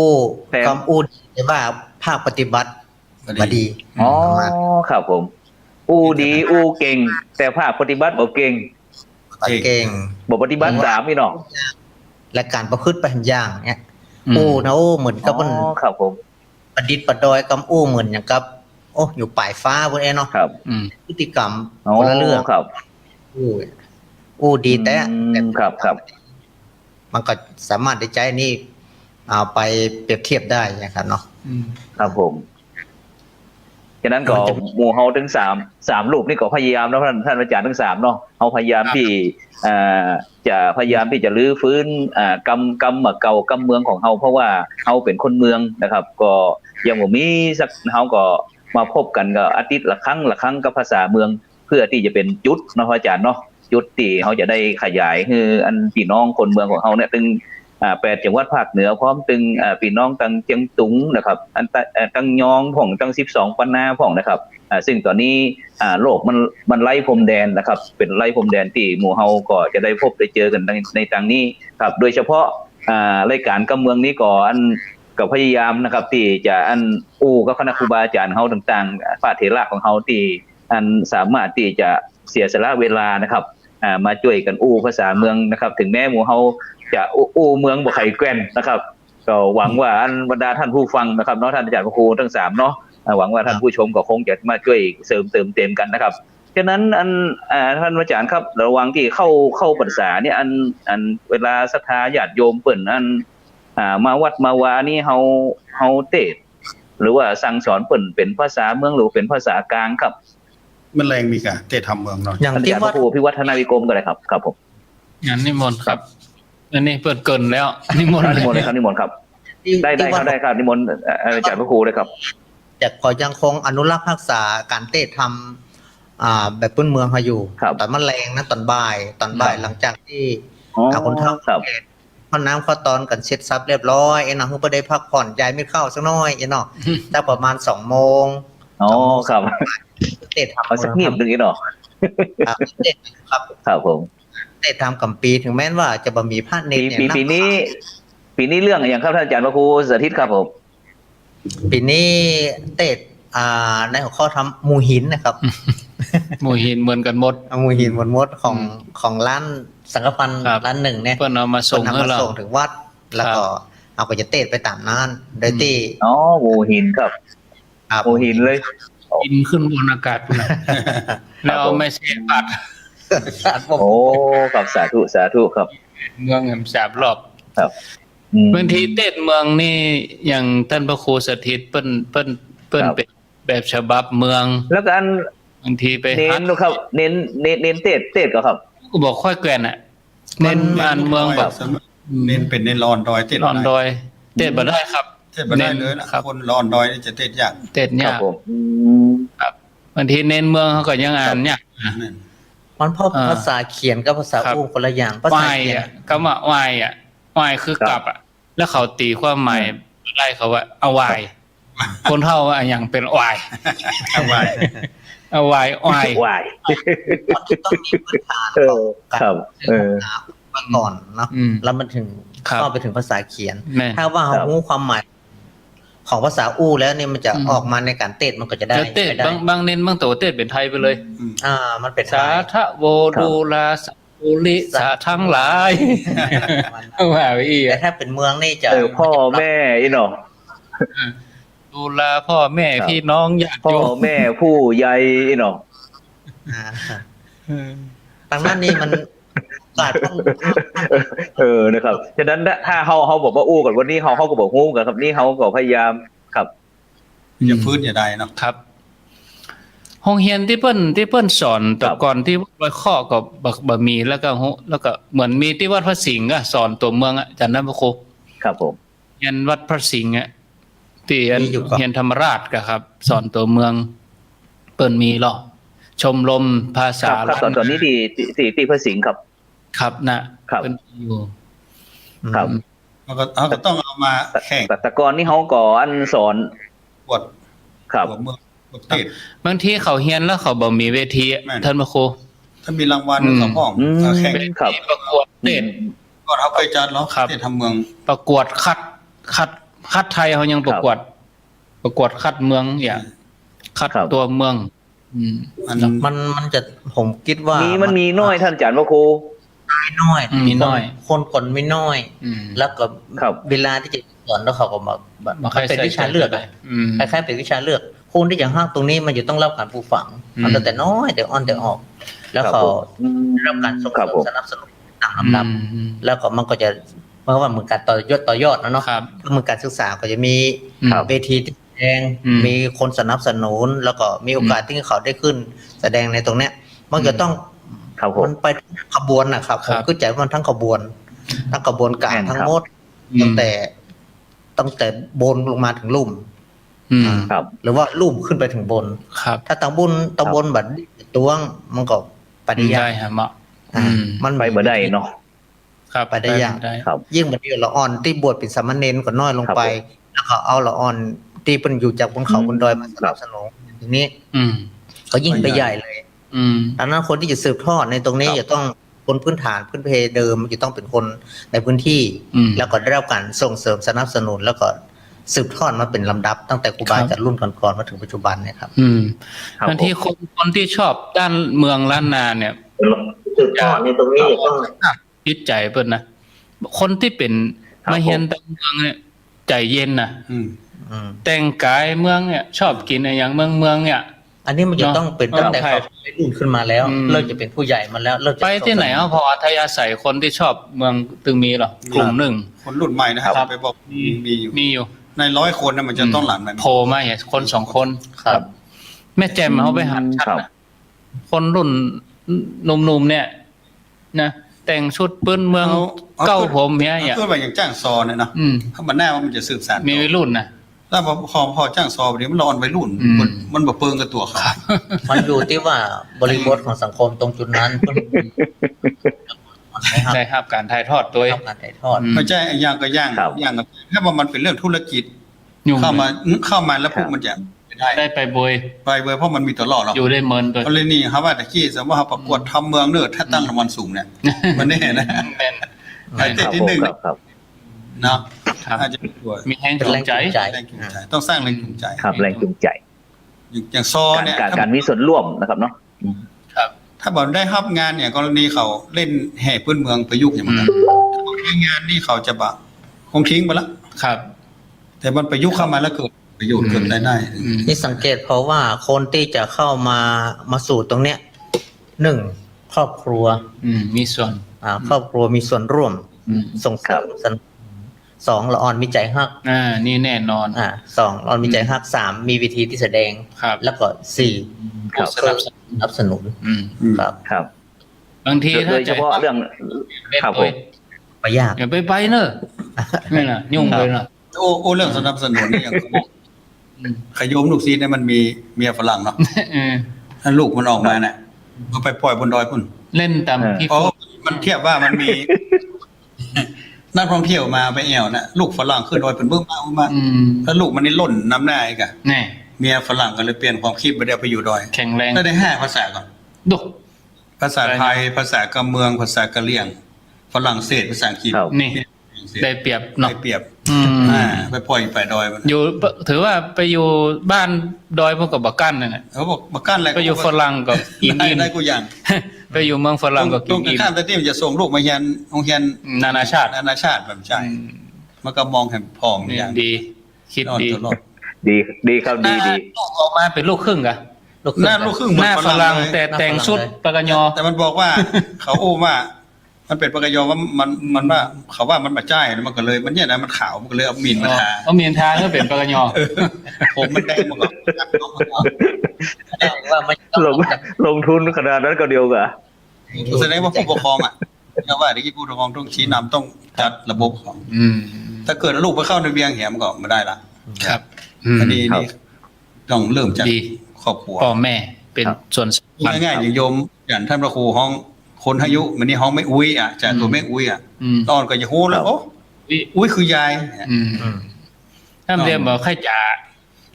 กำอูแต่ว่าภาคปฏิบัติบ่ดี อ๋อครับผม อู้ดีอู้เก่ง แต่ภาคปฏิบัติบ่เก่ง เก่ง บ่ปฏิบัติตามนี่เนาะ และการประพฤติไปหันอย่างเนี้ยอูนะโอ้เหมือนกับมัน ครับผม ประดิษฐ์ประดอยกำอู้เหมือนอย่างกับโอ้อยู่ปลายฟ้าพวกนี้เนาะ ครับ พฤติกรรมคนละเรื่อง ครับ อู้ดีแต่ ครับ มันก็สามารถได้ใจนี่เอาไปเปรียบเทียบได้นะครับเนาะ ครับผมฉะนั้นก็หมู่เฮาทั้ง3รูปนี่ก็พยายามเนาะท่านอาจารย์ทั้ง3เนาะเฮาพยายามที่จะพยายามที่จะรื้อฟื้นกรรมเก่ากรรมเมืองของเฮาเพราะว่าเฮาเป็นคนเมืองนะครับ ก็ยังบ่มีสักเฮาก็มาพบกันก็อาทิตย์ละครั้งกับภาษาเมืองเพื่อที่จะเป็นจุดเนาะอาจารย์เนาะจุดที่เฮาจะได้ขยายคืออันพี่น้องคนเมืองของเฮาเนี่ยถึง8จังหวัดภาคเหนือพร้อมถึงพี่น้องตังเจียงตุงนะครับอันตังยองของตัง12ปันนาของนะครับซึ่งตอนนี้โลกมันไล่พรมแดนนะครับเป็นไล่พรมแดนที่หมู่เฮาก็จะได้พบได้เจอกันในตังนี้ครับโดยเฉพาะรายการกำเมืองนี้ก็อันก็พยายามนะครับที่จะอันกับคณะครูบาอาจารย์เฮาต่างๆพระเถระของเฮาที่อันสามารถที่จะเสียสละเวลานะครับมาช่วยกันภาษาเมืองนะครับถึงแม้หมู่เฮาจะเมืองบ่ไข่แกว่นนะครับก็หวังว่าอันบรรดาท่านผู้ฟังนะครับเนาะท่านอาจารย์พระครูทั้ง3เนาะหวังว่าท่านผู้ชมก็คงจะมาช่วยเสริมเติมเต็มกันนะครับฉะนั้นท่านอาจารย์ครับระหว่างที่เข้าพรรษาเนี่ยอันเวลาศรัทธาญาติโยมเปิ้นมาวัดมาวานี่เฮาเทศหรือว่าสั่งสอนเปิ้นเป็นภาษาเมืองหรือเป็นภาษากลางครับ มันแรงมีกะเตะทำเมืองเนาะ อย่าง ท่านอา ที่ จารย์พ วัด ระครูพิวัฒนาวิกรมก็ได้ครับครับผม งานนิมนต์ครับอันนี้เปิดเกินแล้วนิมนต์ นิมนต์เลยครับนิมนต์ครับได้ครับได้ครับนิมนต์อาจารย์พระครูเลยครับ แต่ก็ยังคงอนุรักษ์รักษาการเตะทำแบบพื้นเมืองเขาอยู่ตอนมันแรงนะตอนบ่ายหลังจากที่คนเฒ่าพ่อน้ำข้าวตอนกันเช็ดซับเรียบร้อยเนาะเพื่อได้พักผ่อนยายไม่เข้าสักน้อยเนาะแต่ประมาณ2 โมง อ๋อครับ เตะทำ เอาสักนิดนึงเนาะ ครับ ครับผม เตะทำกับปีถึงแม้ว่าจะบ่มีพระเนรเนี่ย ปีนี้เรื่องอย่างครับท่านอาจารย์พระครูสาธิตครับผม ปีนี้เตะในหัวข้อทำหมูหินนะครับ หมู่หินเหมือนกันหมด หมูหินหมดมดของร้านสังฆพันธ์ ครับ ร้านหนึ่งเนี่ย เพิ่นเอามาส่ง เพิ่น ให้ นำมา เรา ส่งถึงวัด แล้วก็เอาก็จะเตะไปตามนั้นโดยที่ อ๋อหมู่หินครับหมู่หินเลย กินขึ้นบนอากาศพุ่นน่ะแล้วเอาไม่ใช่ปัด โอ้ครับสาธุครับ เมืองแห่ง3รอบ ครับ บางทีเต้นเมืองนี่อย่างท่านพระครูสถิตเปิ้นเป็นแบบฉบับเมือง แล้วกัน บางทีไป เน้นครับเน้นเตะก็ครับ ก็บอกค่อยแกว่นอ่ะเน้นบ้านเมืองแบบ เน้นเป็นในรอนดอยเตะ รอนดอยเต้นบ่ได้ครับ เตะบ่ได้เลยนะครับคนรอนดอยนี่จะเตะยาก เต้น ครั ยา บ ก ผม ครับบางทีเน้นเมืองเขาก็ยังอ่านยาก มันเพราะภาษาเขียนกับภาษาอู้คนละอย่างภาษาว าย เขียน อ่ะคำว่าวายอ่ะวายคือกลับอ่ะแล้วเขาตีความหมายได้เขาว่าเอาวายคนเท่าว่าอย่างเป็นวาย เอาไว้ เอาวาย วาย มันต้องมีพื้นฐาน ครับ มาก่อนเนาะ อืม แล้วมันถึง ครับ เข้าไปถึงภาษาเขียน แม่ ถ้าว่าเรารู้ความหมายของภาษาอู้แล้วเนี่ยมันจะออกมาในการเต้นมันก็จะได้ แล้วเต้น ไม่ได้ บางเน้นบางตัวเต้นเป็นไทยไปเลย มันเป็น สาธะโวดูลาสปุริสาทั้งหลายว่าไปอีก แต่ถ้าเป็นเมืองนี่จะ พ่อแม่อีเนาะ ดูแลพ่อแม่พี่น้องญาติ พ่อ โยม แม่ผู้ใหญ่อีเนาะ ทางนั้นนี่มันศาสตร์ต้อง นะครับฉะนั้นถ้าเขาบอกว่าอู้กันวันนี้เขาก็บอกฮู้กันครับนี่เขาก็พยายามครับ อย่าฟื้นอย่าได้เนาะ ครับห้องเรียนที่เปิ้นสอนแต่ก่อนที่วัดข้อก็บ่มีแล้วก็เหมือนมีที่วัดพระสิงห์อะสอนตัวเมืองอะจันทบุรี ครับผม เรียนวัดพระสิงห์อะที่เรียนธรรมราชก็ครับ สอนตัวเมืองเปิ้นมีหรอชมรมภาษา ครับตอนนี้ที่พระสิงห์ครับ ครับนะครับ เปิ้นอยู่ ครับ เขาก็ต้องเอามาแข่ง แต่ก่อนนี่เขาก่ออันสอน บวช ครับ หัวเมือง ประเทศ บางทีเขาเฮียนแล้วเขาบ่มีเวที แม่น ท่านพระครู ถ้ามีรางวัลเขาพ้อง อืม แข่ง ครับ มีประกวดเต้น ก็เขาเคยจัดแล้ว ครับ ที่ทำเมือง ประกวดคัดไทยเขายังประกวดคัดเมืองอย่างคัด ครับ ตัวเมือง อืม มันจะผมคิดว่า มันมีน้อยท่านอาจารย์พระครู น้อย มีน้อย คนคนไม่น้อย อืม แล้วก็ ครับ เวลาที่จะสอนแล้วเขาก็มาแบบ มาค่อย เป็น ใส่ วิชาเลือกอะ อืม คล้ายๆเป็นวิชาเลือกคนที่จะห้างตรงนี้มันจะต้องรับการปลูกฝัง อืม มันแต่น้อยแต่อ่อนแต่ออก แล้วเขา อืม ได้รับการส่ง ครับ เสริ ผม ม สนับสนุนตามลำดับ อืม แล้วก็มันก็จะเพราะว่าเหมือนการต่อยอดนะเนาะ ครับ เหมือนการศึกษาก็จะมี ครับ เวทีที่แสดง อืม มีคนสนับสนุน แล้วก็มีโอกาสที่เขาได้ขึ้น แสดงในตรงเนี้ย มันจะต้อง ครับผม มันไปทั้งขบวนนะครับผมเข้าใจว่ามันทั้งขบวนการ แม่นครับ ทั้งหมด อืม ตั้งแต่บนลงมาถึงลุ่ม อืม ครับ หรือว่าลุ่มขึ้นไปถึงบน ครับ ถ้าตำบลแบบตวงมันก็ปฏิญา ได้ ณ ฮะเหมาะ อ่า อืม มัน ไปบ่ได้เนาะ ครับ ไปได้ยาก ได้ ครับ ยิ่งบัดเดียวละอ่อนที่บวชเป็นสามเณรก็น้อยลงไป แล้วก็เอาละอ่อนที่เป็นอยู่จากบนเขาบนดอยมาสนับสนุนทีนี้ อืม ก็ยิ่งไปใหญ่เลย อืม ดังนั้นคนที่จะสืบทอดในตรงนี้ ครับ จะต้องคนพื้นฐานพื้นเพเดิมจะต้องเป็นคนในพื้นที่ อืม แล้วก็ได้รับการส่งเสริมสนับสนุน แล้วก็สืบทอดมาเป็นลำดับ ตั้งแต่ครูบา ครับ อาจากรุ่นก่อนๆมาถึงปัจจุบันเนี่ยครับ อืม ครับ บางทีคนที่ชอบด้านเมืองล้านนาเนี่ย สืบทอดในตรงนี้จะต้อง จิตใจเปิ้นนะคนที่เป็น ครับ มาเฮียนตามเมืองเนี่ยใจเย็นนะ อืม อืม แต่งกายเมืองเนี่ยชอบกินอะไรอย่างเมืองเนี่ย อันนี้มันจะต้องเป็น เนอะ ตั้งแต่เขาเป็นรุ่นขึ้นมาแล้ว อืม เริ่มจะเป็นผู้ใหญ่มาแล้วเริ่มจะ ไปที่ไหนเอาพออัธยาศัยคนที่ชอบเมืองตึงมีหรอกลุ่มหนึ่ง คนรุ่นใหม่นะครับ ครับ ไปบอกมีอยู่ มีอยู่ ใน100 คนนะมันจะต้องหลั่นแบบนี้ โผล่มาอย่างคนสองคน ครับ แม่แจ่มเขาไปหัดชัด ครับ นะคนรุ่นหนุ่มๆเนี่ยนะแต่งชุดปื้นเมืองเก้าผมเนี่ยอย่าง เพื่อแบบอย่างจ้างซอเนี่ยเนาะ อืม ถ้ามันแน่ว่ามันจะสืบสาน มีวัยรุ่นนะ แล้วพอจ้างซอไปนี้มันร้อนวัยรุ่น อืม มันบ่เปิงกับตัวเขา มันอยู่ที่ว่าบริบทของสังคมตรงจุดนั้นเพิ่นนะครับ ได้ครับการถ่ายทอดตัวเอง ทำการถ่ายทอด อืม ไม่ใช่อย่างก็ย่าง ครับ อย่างกับถ้าว่ามันเป็นเรื่องธุรกิจ ยุ่ง เข้ามาแล้วพวกมันจะไม่ได้ ได้ไปบอย ไปเบอร์เพราะมันมีตัวล่อเรา อยู่ได้เมินตัว ก็เลยนี่ครับว่าแต่กี้สมมติว่าเขาประกวดทำเมืองเนิร์ดถ้าตั้งรางวัลสูงเนี่ย มันแน่นะ แม่น ไอ้เจ็ด ครับ ที่ ผม หนึ่ง ครับครับ เนาะ ครับ อาจจะเป็นตัว มีแห้งจูงใจ เป็นแรงจูงใจ แรงจูงใจต้องสร้างแรงจูงใจ ครับแรงจูงใจ อย่างซอเนี่ย การมีส่วนร่วมนะครับเนาะ ครับ ถ้าบอกได้รับงานเนี่ยกรณีเขาเล่นแห่พื้นเมืองประยุกต์อย่างมันงานนี่เขาจะบะคงทิ้งไปแล้ว ครับ แต่มันประยุกต์เข้ามาแล้วเกิดประโยชน์เกิดรายได้ อืม นี่สังเกตเพราะว่าคนที่จะเข้ามาสู่ตรงเนี้ยหนึ่งครอบครัว มีส่วน ครอบครัวมีส่วนร่วม อืม ส่งเสริมสนับสนุนสองละอ่อนมีใจฮัก นี่แน่นอน สองละอ่อนมีใจฮักสามมีวิธีที่แสดง ครับ แล้วก็สี่ ครับ สนับสนุน สนับสนุน อืม ครับ ครับ บางที โดยเฉพาะเรื่อง เล่น ครับ ตั ผ ว ม ไม่ยาก อย่าไปเนอะนี่น่ะยุ่งเลยน่ะ โอ้เรื่องสนับสนุนนี่อย่างขยมลูกซีดเนี่ยมันมีเมียฝรั่งเนาะ เออ ถ้าลูกมันออกมาเนี่ยก็ไปปล่อยบนดอยพุ่น เล่นตามที่ เพราะมันเทียบว่ามันมี นักท่องเที่ยวมาไปแอวนะลูกฝรั่งขึ้นดอยเป็นเบื้องมา อืม ถ้าลูกมันนี่ล่นน้ำหน้าอีกอะ แน่ เมียฝรั่งก็เลยเปลี่ยนความคิดไปเดี๋ยวไปอยู่ดอย แข็งแรง ได้5 ภาษาก่อน ดุ ภาษาไทยภาษากำเมืองภาษากะเหรี่ยงฝรั่งเศสภาษาอังกฤษ ครับ นี่ได้เปรียบ ได้ เนาะ เปรียบ อืม ไปปล่อยไปดอยมัน อยู่ถือว่าไปอยู่บ้านดอยพวกกับบักกันนั่นแหละ เขาบอกมากั้นอะไร ไปอยู่ฝรั่งก็กิน ได้ อิ่ม ได้กูอย่าง ไปอยู่เมืองฝรั่งก็ ต กิ ร น ง อิ่ม ข้ามแต่ที่มันจะส่งลูกมาเรียนโรงเรียน นานาชาติ นานาชาติแบบใช่ อืม มันก็มองเห็นพร้อม นี่ อย่าง ดี คิด นอน ดี ตลอด ดีครับดี ลูกออกมาเป็นลูกครึ่งกะ หน้าลูกครึ่งเหมื ห อน น้า ฝ ฝ รั่ รั่ ง ง เลย แต่แต่งชุดปากกยอ แต่มันบอกว่า เขาโอ้ว่า มันเป็นปากกยอว่ามันว่าเขาว่ามันมาจ่ายแล้วมันก็เลย มันเนี่ยนะมันขาวมันก็เลยเอาหมิ่นมาทา เอาเมียนทาก็เป็นปากกยอ ผมมันแดงมันก็ ว่าไม่ต้อง ลงทุนขนาดนั้นก็เดียวกะ แสดงว่าผู้ปกครองอ่ะก็ว่าที่ผู้ปกครองต้องชี้นำต้องจัดระบบของ อืม ถ้าเกิดลูกไปเข้าในเวียงแหมก็ไม่ได้ละ ครับ อันนี้นี่ต้องเริ่มจาก ดี ครอบครัว พ่อแม่เป็นส่วนสำคัญ ง่ายๆอย่างโยมอย่างท่านพระครูห้องคนอายุมันนี่ห้องไม่อุ้ยอ่ะจากตัวแม่อุ้ยอ่ะ อืม ตอนก็จะโหแล้วโอ้อุ้ยคือยาย อืมถ้าเรียนบอกใครจ่า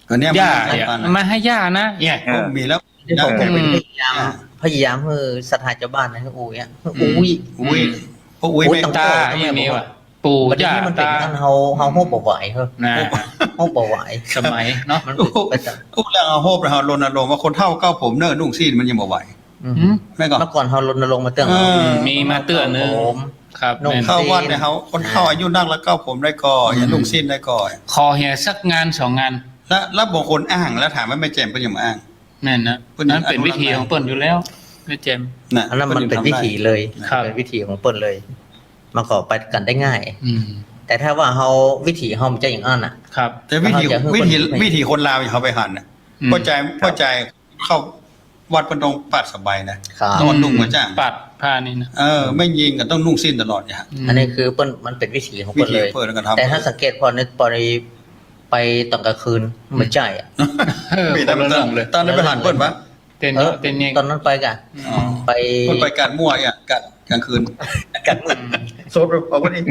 ก็เนี่ย ย่า มัน อย่า ปัน มาให้ย่านะเนี่ย มีแล้ว ที่ผม ได้ พยายามให้สถานเจ้าบ้านนะอูเนี่ยอุ้ย อุ้ยพวกอุ้ย อุ้ย ไม่ ต้อง ตาอย่างนี้ว่ะปู่ ประเด็น ย่า ที่มันเป็น ตา อันเฮาโฮบ่ไหวเฮ้อ นะ โฮบ่ไหว สมัยเนาะ มันเป็นแบบ อุ้ยแล้วเอาโฮบแล้วรณรงค์ว่าคนเฒ่าเก้าผมเน้อนุ่งซีนมันยังบ่ไหว อืม แม่ก็ เมื่อก่อนเฮารณรงค์มาเตือน มีมาเตือนนึง ผม ครับ นุ่ง แม่น เข้าวัดเนี่ยเขาคนเฒ่าอายุนักแล้วเก้าผมได้ก่ออย่านุ่งซีนได้ก่อ ขอเฮียสักงานสองงาน แล้วบางคนอ้างแล้วถามว่าไม่แจ่มเพิ่นยังมาอ้าง แม่นนะ เพิ่น นั้นเป็นวิธีของเปิ้นอยู่แล้วไม่เจม น่ะ อันนั้นมันเป็นวิถีเลย ครับ เป็นวิถีของเปิ้นเลยมันก็ไปกันได้ง่าย อืม แต่ถ้าว่าเฮาวิถีเฮามันจะอย่างนั้นน่ะ ครับ แต่วิธี เขาจะให้คน วิธีคนลาวเขาไปหันน่ะ อืม เข้าใจเข้าวัดเพิ่นต้องปัดสบายนะครับ นอนนุ่งหัวจ้าง ปัดผ้านี่นะ ไม่ยิงก็ต้องนุ่งสิ้นตลอดอย่าง อันนี้คือเปิ้นมันเป็นวิถีของ วิ เปิ้น ธี เลย เปิดกันทำ แต่ถ้าสังเกตพอในไปตอนกลางคืนมันใจอ่ะ มี ค แต่ นละเรื่องเลย ตอนนั้นไปหันเพิ่นปะ เต้นเยอะเต้นเอง ตอนนั้นไปกัน อ๋อ ไป เพิ่นไปการมั่วอ่ะกลางคืน กันมืด โซดไปเอาคนนี้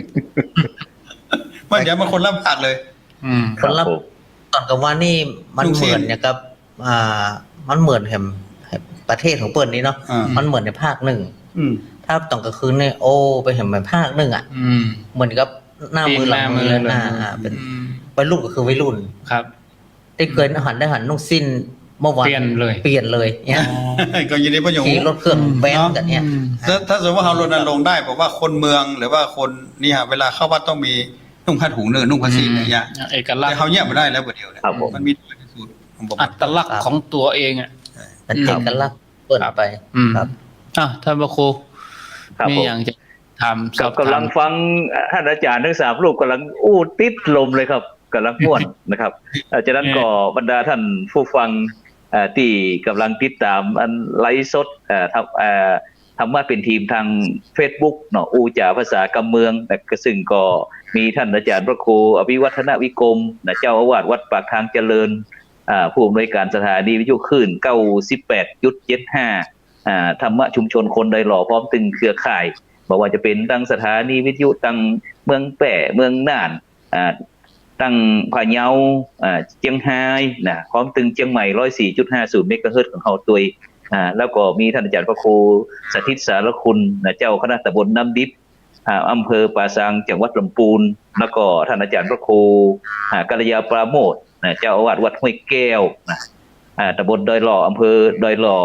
มันเดี๋ยวมันคนละภาคเลย อืม คนรับตอนกลางวันนี่มัน ลูก เห ศิษย์ มือนเนี่ยครับมันเหมือนแห่งประเทศของเปิ้นนี้เนาะ อ่า มันเหมือนในภาคหนึ่ง อืม ถ้าตอนกลางคืนเนี่ยโอ้ไปเห็นเหมือนภาคหนึ่งอ่ะ อืม เหมือนกับหน้ามือหลังมือ เลย เป็น อืม วัยรุ่นก็คือวัยรุ่น ครับ ที่เคยได้หันนุ่งสิ้นเมื่อวาน เปลี่ยนเลย เปลี่ยนเลยเนี่ย ก็ยินดีพ่อหยง ขี่รถเครื่องแว้นกันเนี่ย ถ้าสมมติว่าเรารณรงค์ได้บอกว่าคนเมืองหรือว่าคนนี่ฮะเวลาเข้าวัดต้องมีนุ่งผ้าถุงเนื้อนุ่งผ้าซีนเนี่ย เอกลักษ แต่ ณ์ เขาแยกไม่ได้แล้วประเดียวเนี่ย ครับผม มันมีตัวที่สุดผมบอก อัตลักษณ์ของตัวเองอ่ะ มันเอกลักษณ์เปิดไป อืม ครับ ท่านพระครู ครับ มี ผม อย่างจะถามสอบ กำลั ถาม งฟังท่านอาจารย์ทั้งสามรูปกำลังอู้ติดลมเลยครับกำลังม่วน นะครับจากนั้นก็บรรดาท่านผู้ฟังที่กำลังติดตามอันไลฟ์สดทำมาเป็นทีมทาง Facebook เนาะอูจ่าภาษากำเมืองแต่ก็ซึ่งก็มีท่านอาจารย์พระครูอภิวัฒนวิกรมนะเจ้าอาวาสวัดปากทางเจริญผู้อำนวยการสถานีวิทยุคลื่น 98.75 ธรรมะชุมชนคนใดหล่อพร้อมตึงเครือข่ายบอกว่าจะเป็นตั้งสถานีวิทยุตั้งเมืองแป่เมืองน่านตั้งพะเยาเชียงรายนะพร้อมตึงเชียงใหม่ 104.50 เมกะเฮิรตซ์ของเขาตัวแล้วก็มีท่านอาจารย์พระครูสถิตสารคุณนะเจ้าคณะตำบลน้ำดิบอำเภอป่าซางจังหวัดลำพูนแล้วก็ท่านอาจารย์พระครูกัลยาปราโมทย์นะเจ้าอาวาสวัดห้วยแก้วนะตำบลดอยหล่ออำเภอดอยหล่อ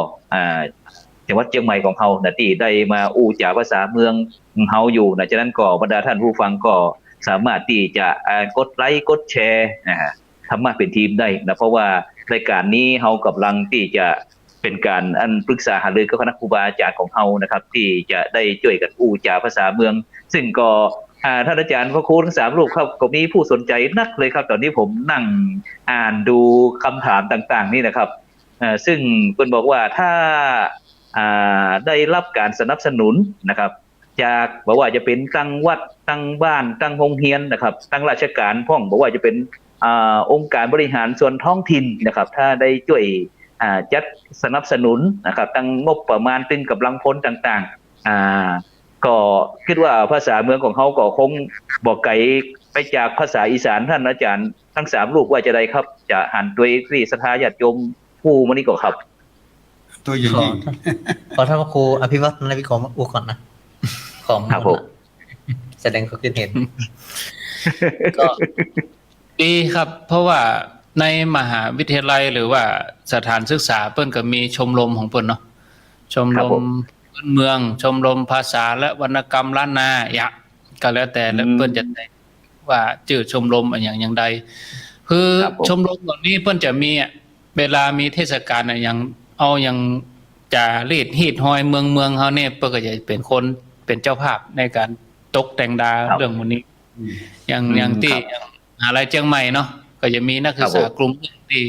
จังหวัดเชียงใหม่ของเฮานะที่ได้มาอู้จ่าภาษาเมืองเฮาอยู่นะฉะนั้นก็บรรดาท่านผู้ฟังก็สามารถที่จะกดไลค์กดแชร์ทำมาเป็นทีมได้นะเพราะว่ารายการนี้เฮากำลังที่จะเป็นการปรึกษาหารือกับคณะครูบาอาจารย์ของเฮานะครับที่จะได้ช่วยกันอู้จ่าภาษาเมืองซึ่งก็ท่านอาจารย์พระครูทั้ง3รูปครับก็มีผู้สนใจนักเลยครับตอนนี้ผมนั่งอ่านดูคำถามต่างๆนี่นะครับซึ่งเพิ่นบอกว่าถ้าได้รับการสนับสนุนนะครับจากบอกว่าจะเป็นตั้งวัดตั้งบ้านตั้งโรงเรียนนะครับตั้งราชการพ่องบอกว่าจะเป็นองค์การบริหารส่วนท้องถิ่นนะครับถ้าได้ช่วยจัดสนับสนุนนะครับตั้งงบประมาณตึงกำลังพลต่างๆก็คิดว่าภาษาเมืองของเขาก็คงบอกไกลไปจากภาษาอีสานท่านอาจารย์ทั้ง3ลูกว่าจะได้ครับจะหันด้วยที่สถาญาติโยมผู้มันนี่ก็ครับ ตัวอย่างนี้ ขอท่านพระครูอภิวัฒนวิกรมอูก่อนนะของ ครับผม แสดงความคิดเห็น ก็ดีครับ เพราะว่าในมหาวิทยาลัยหรือว่าสถานศึกษาเปิ้นก็มีชมรมของเปิ้นเนาะชมรมพื้นเมือง ชมรมภาษาและวรรณกรรมล้านนาก็แล้วแต่แล้วเปิ้นจะแต่งว่าชื่อชมรมอย่างใดคือชมรมเหล่านี้เปิ้นจะมีเวลามีเทศกาลอย่างเอาอย่างจะรีดฮีดหอยเมืองเฮาเนี่ยเปิ้นก็จะเป็นคนเป็นเจ้าภาพในการตกแต่งดาเรื่องพวกนี้อย่างที่อย่างมหาลัยเชียงใหม่เนาะก็จะมีนักศึกษากลุ่มที่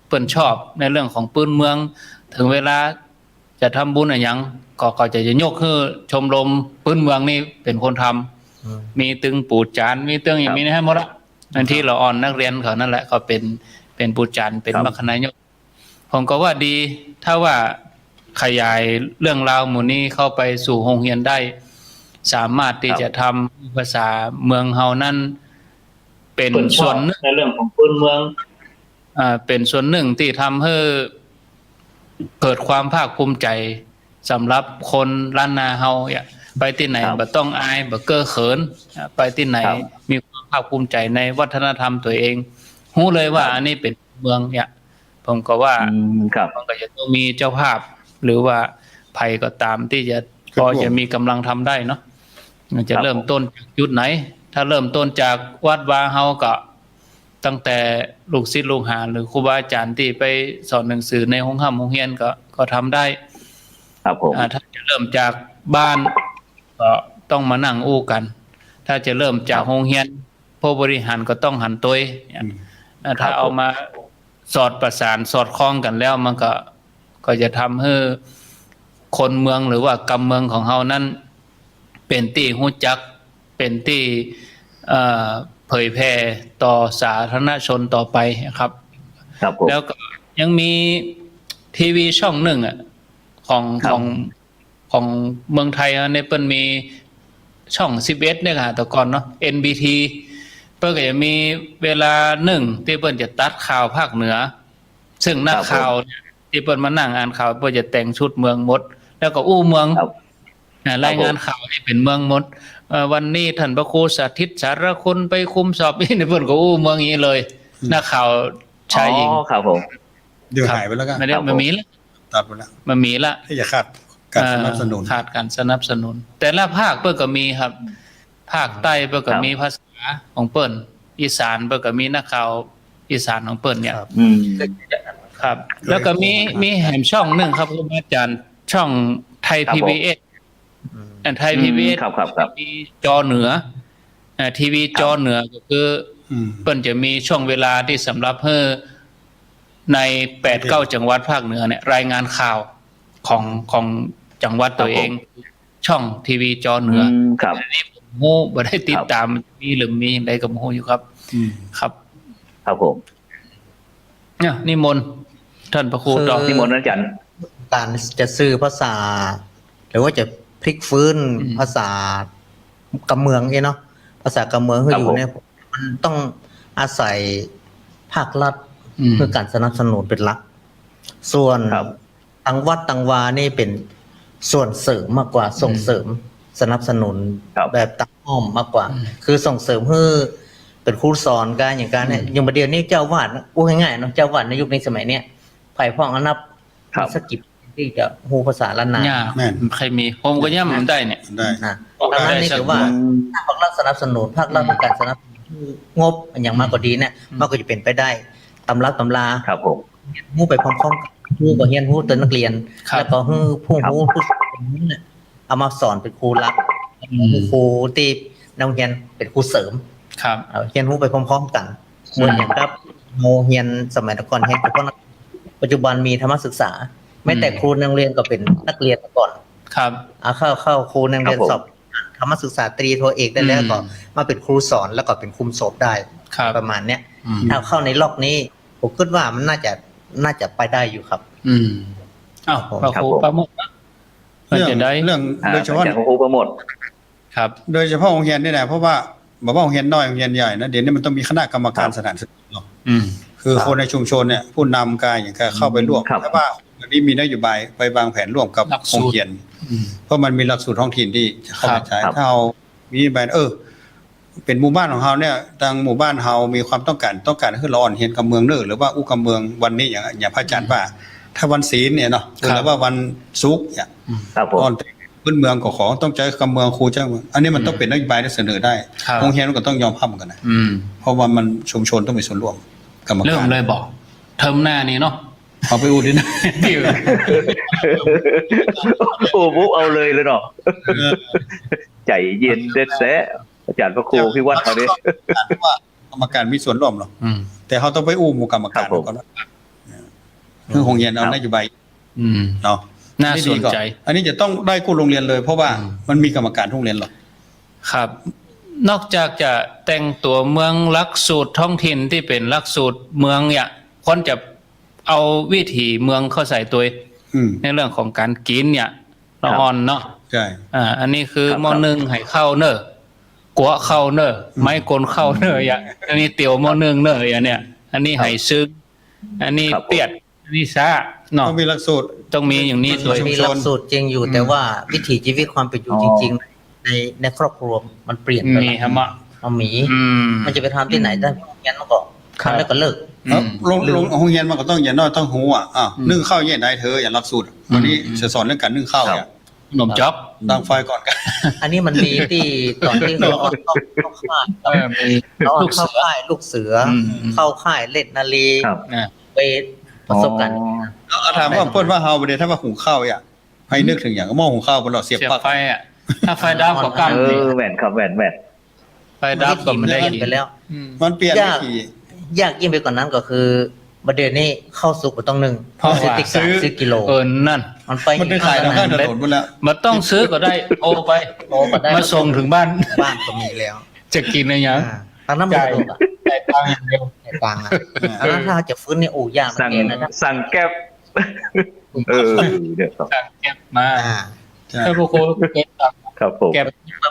เปิ้นชอบในเรื่องของปืนเมืองถึงเวลาจะทำบุญอะไรอย่างก็จะยกให้ชมรมปืนเมืองนี่เป็นคนทำมีตึงปูจานมีตึงอย่างนี้ให้หมดละนั่นที่เราอ่อนนักเรียนเขานั่นแหละเขาเป็นปูจานเป็นมัคคณายกผมก็ว่าดีถ้าว่าขยายเรื่องราวหมู่นี้เข้าไปสู่โรงเรียนได้สามารถที่จะทำภาษาเมืองเฮานั้นเป็นส่วนหนึ่งในเรื่องของพื้นเมือง เป็นส่วนหนึ่งที่ทำให้เกิดความภาคภูมิใจสำหรับคนล้านนาเฮาเนี่ยไปที่ไหนบ่ต้องอายบ่เก้อเขินไปที่ไหนมีความภาคภูมิใจในวัฒนธรรมตัวเองรู้เลยว่าอันนี้เป็นเมืองเนี่ยผมก็ว่ามันก็จะต้องมีเจ้าภาพหรือว่าไผก็ตามที่จะพอจะมีกำลังทำได้เนาะมันจะเริ่มต้นจากจุดไหนถ้าเริ่มต้นจากวัดวาเฮาก็ตั้งแต่ลูกศิษย์ลูกหาหรือครูบาอาจารย์ที่ไปสอนหนังสือในห้องห้ำห้องเรียนก็ทำได้ครับผมถ้าจะเริ่มจากบ้านก็ต้องมานั่งอู้กันถ้าจะเริ่มจากโรงเรียนผู้บริหารก็ต้องหันตัวถ้าเอามาสอดประสานสอดคล้องกันแล้วมันก็จะทำให้คนเมืองหรือว่ากำเมืองของเฮานั้นเป็นที่รู้จักเป็นที่เผยแพร่ต่อสาธารณชนต่อไปครับแล้วก็ยังมีทีวีช่องหนึ่งของเมืองไทยเนี่ยเปิ้นมีช่อง11เนี่ยค่ะแต่ก่อนเนาะ NBT เปิ้นก็จะมีเวลาหนึ่งที่เปิ้นจะตัดข่าวภาคเหนือซึ่งนักข่าวที่เปิ้นมานั่งอ่านข่าวเปิ้นจะแต่งชุดเมืองมดแล้วก็อู้เมืองรายงานข่าวให้เป็นเมืองมดวันนี้ท่านพระครูสาธิตสารคุณไปคุมสอบนี่เพิ่นก็อู้เมืองนี้เลยนักข่าวชายหญิงครับผมเดี๋ยวหายไปแล้วกันมันมีแล้วตัดไปแล้วมันมีละที่จะขาดการสนับสนุนขาดการสนับสนุนแต่ละภาคเปิ้นก็มีครับภาคใต้เปิ้นก็มีภาษาของเปิ้นอีสานเปิ้นก็มีนักข่าวอีสานของเปิ้นเนี่ยครับแล้วก็มีแหมช่องนึงครับคุณอาจารย์ช่องไทย PBS ไทย PBS มีจอเหนือทีวีจอเหนือก็คือเปิ้นจะมีช่วงเวลาที่สำหรับให้ใน 8-9 จังหวัดภาคเหนือเนี่ยรายงานข่าวของจังหวัดตัวเองช่องทีวีจอเหนืออันนี้ผมโง่บ่ได้ติดตามมีหรือมีอย่างใดก็โง่อยู่ครับครับครับผมเนี่ยนิมนต์ท่านพระครูต่อนิมนต์อาจารย์การจะสื่อภาษาหรือว่าจะพลิกฟื้นภาษากำเมืองเนาะภาษากำเมืองที่อยู่เนี่ยมันต้องอาศัยภาครัฐเพื่อการสนับสนุนเป็นหลักส่วนทางวัดทางวานี่เป็นส่วนเสริมมากกว่าส่งเสริมสนับสนุนแบบตั้งอ้อมมากกว่าคือส่งเสริมให้เป็นครูสอนการอย่างการเนี่ยอย่างประเดี๋ยวนี้เจ้าวาดพูดง่ายๆเนาะเจ้าวาดในยุคในสมัยเนี้ยไผ่พ่องอนับสกิปที่จะฮู้ภาษาล้านนาใครมีผมก็ย่ำได้เนี่ยได้ดังนั้นนี่ถือว่าถ้าภาครัฐสนับสนุนภาครัฐในการสนับสนุนงบอย่างมากกว่าดีเนี่ยมันก็จะเป็นไปได้ตำราครับผมฮู้ไปพร้อมๆฮู้ก็เรียนฮู้เตือนนักเรียนแล้วก็ฮู้ผู้เนี่ยเอามาสอนเป็นครูรักครูที่นักเรียนเป็นครูเสริมครับเรียนฮู้ไปพร้อมๆกันเหมือนอย่างครับโมเรียนสมัยก่อนเรียนเฉพาะปัจจุบันมีธรรมศึกษาแม้แต่ครูนักเรียนก็เป็นนักเรียนก่อนครับเข้าครูนักเรียนสอบธรรมศึกษาตรีโทเอกได้แล้วก็มาเป็นครูสอนแล้วก็เป็นคุมสอบได้ประมาณเนี้ยถ้าเข้าในล็อกนี้ผมคิดว่ามันน่าจะไปได้อยู่ครับอ้าวพระครูประโมทเรื่องโดยเฉพาะครูประโมทครับโดยเฉพาะโรงเรียนนี่แหละเพราะว่าบอกว่าโรงเรียนน้อยโรงเรียนใหญ่นะเดี๋ยวนี้มันต้องมีคณะกรรมการสถานศึกษาคือคนในชุมชนเนี่ยผู้นำการอย่างเข้าไปร่วมถ้าว่าวันนี้มีนโยบายไปวางแผนร่วมกับโรงเรียนเพราะมันมีหลักสูตรท้องถิ่นที่จะเข้ามาใช้ถ้าเรามีแบบเป็นหมู่บ้านของเราเนี่ยทางหมู่บ้านเรามีความต้องการคือเราอ่อนเห็นกับเมืองเนอหรือว่าอู้กับเมืองวันนี้อย่างพระอาจารย์ว่าถ้าวันศีลเนี่ยเนาะหรือว่าวันศุกร์เนี่ยอ่อนพื้นเมืองก็ขอต้องใจกับเมืองครูเจ้าอันนี้มันต้องเป็นนโยบายที่เสนอได้โรงเรียนก็ต้องยอมรับกันนะเพราะว่ามันชุมชนต้องมีส่วนร่วมกรรมการเริ่มเลยบอกเทอมหน้านี้เนาะเอาไปอู้ดินะโอ้บุ๊เอาเลยเนาะใจเย็นเด็ดแซ่อาจารย์พระครูพี่วัดเขาดิว่ากรรมการมีส่วนร่วมหรอแต่เขาต้องไปอู้หมู่กรรมการก่อนคือโรงเรียนเอานโยบายเนาะน่าสนใจอันนี้จะต้องได้กู้โรงเรียนเลยเพราะว่ามันมีกรรมการทุกโรงเรียนหรอกครับนอกจากจะแต่งตัวเมืองหลักสูตรท้องถิ่นที่เป็นหลักสูตรเมืองเนี่ยคนจะเอาวิถีเมืองเข้าใส่ตัวในเรื่องของการกินเนี่ยละอ่อนเนาะใช่อันนี้คือมอนึงให้เข้าเนอะกัวเข้าเนอะไม้กลเข้าเนอะอย่างอันนี้เตี๋ยวมอนึงเนอะอย่างเนี้ยอันนี้ให้ซึ้ง อันนี้ ครับผม เปียดอันนี้ซะเนาะ ต้องมีหลักสูตร ต้องมีอย่างนี้ด้วย ชุมชน มีหลักสูตรจริงอยู่ แต่ว่าวิถีชีวิตความเป็นอยู่จริงๆในครอบครัวมันเปลี่ยนไป มีฮะมะ เอาหมี ม มันจะไปทำที่ไหนได้งั้นมันก็ ครับ ทำแล้วก็เลิก แล้วลงโรงเรียนมันก็ต้องอย่างน้อยต้องหูนึ่งข้าวเย็นได้เธออย่างหลักสูตรวันนี้จะสอนเรื่องการนึ่งข้าวเนี่ย ขนมจ๊อบ ตั้งไฟก่อนกัน อันนี้มันมีที่ตอนที่เราเข้าค่าย มี เรา ลูก เข้า เสือ ค่ายลูกเสืออ ม เข้าค่ายเล่นนาลี ครับ นะ ไปประสบการณ์ เอาถามว่าเพิ่นว่าเฮาบ่ได้ถ้าว่าหุงข้าวอ่ะให้นึกถึงอย่างก็หม้อหุงข้าวบ่เราเสียบ เสียบ ปลั๊ก ไฟอ่ะ ถ้าไฟดับก็กั้น แหวนครับแหวน ไฟดับก็ไม่ได้ เปลี่ยนไปแล้ว อืม มันเปลี่ยนวิธี ยากยิ่งไปกว่านั้นก็คือประเดี๋ยวนี้เข้าสุกก็ต้องนึ่ง เพราะว่า ซื้อติ๊ก ซื้อกิโล นั่น มันไป มันไปขายทางข้างถนนหมดแล้ว มันต้องซื้อก็ได้โอไป โอ้ก็ได้ มาส่งถึงบ้าน บ้านก็มีแล้ว จะกินอะไรอย่าง ทางน้ำมันถูกอ่ะ จ่ายตังค์อย่างเดียว ในตังค์อ่ะอันนั้นถ้าจะฟื้นเนี่ยโอ้ยาก สั่ง เกินนะ สั่งแก๊บเดี๋ยวครับ สั่งแก็บมา ใช่ ถ้าพวกโคเก็บตังค์ ครับผม แก็บ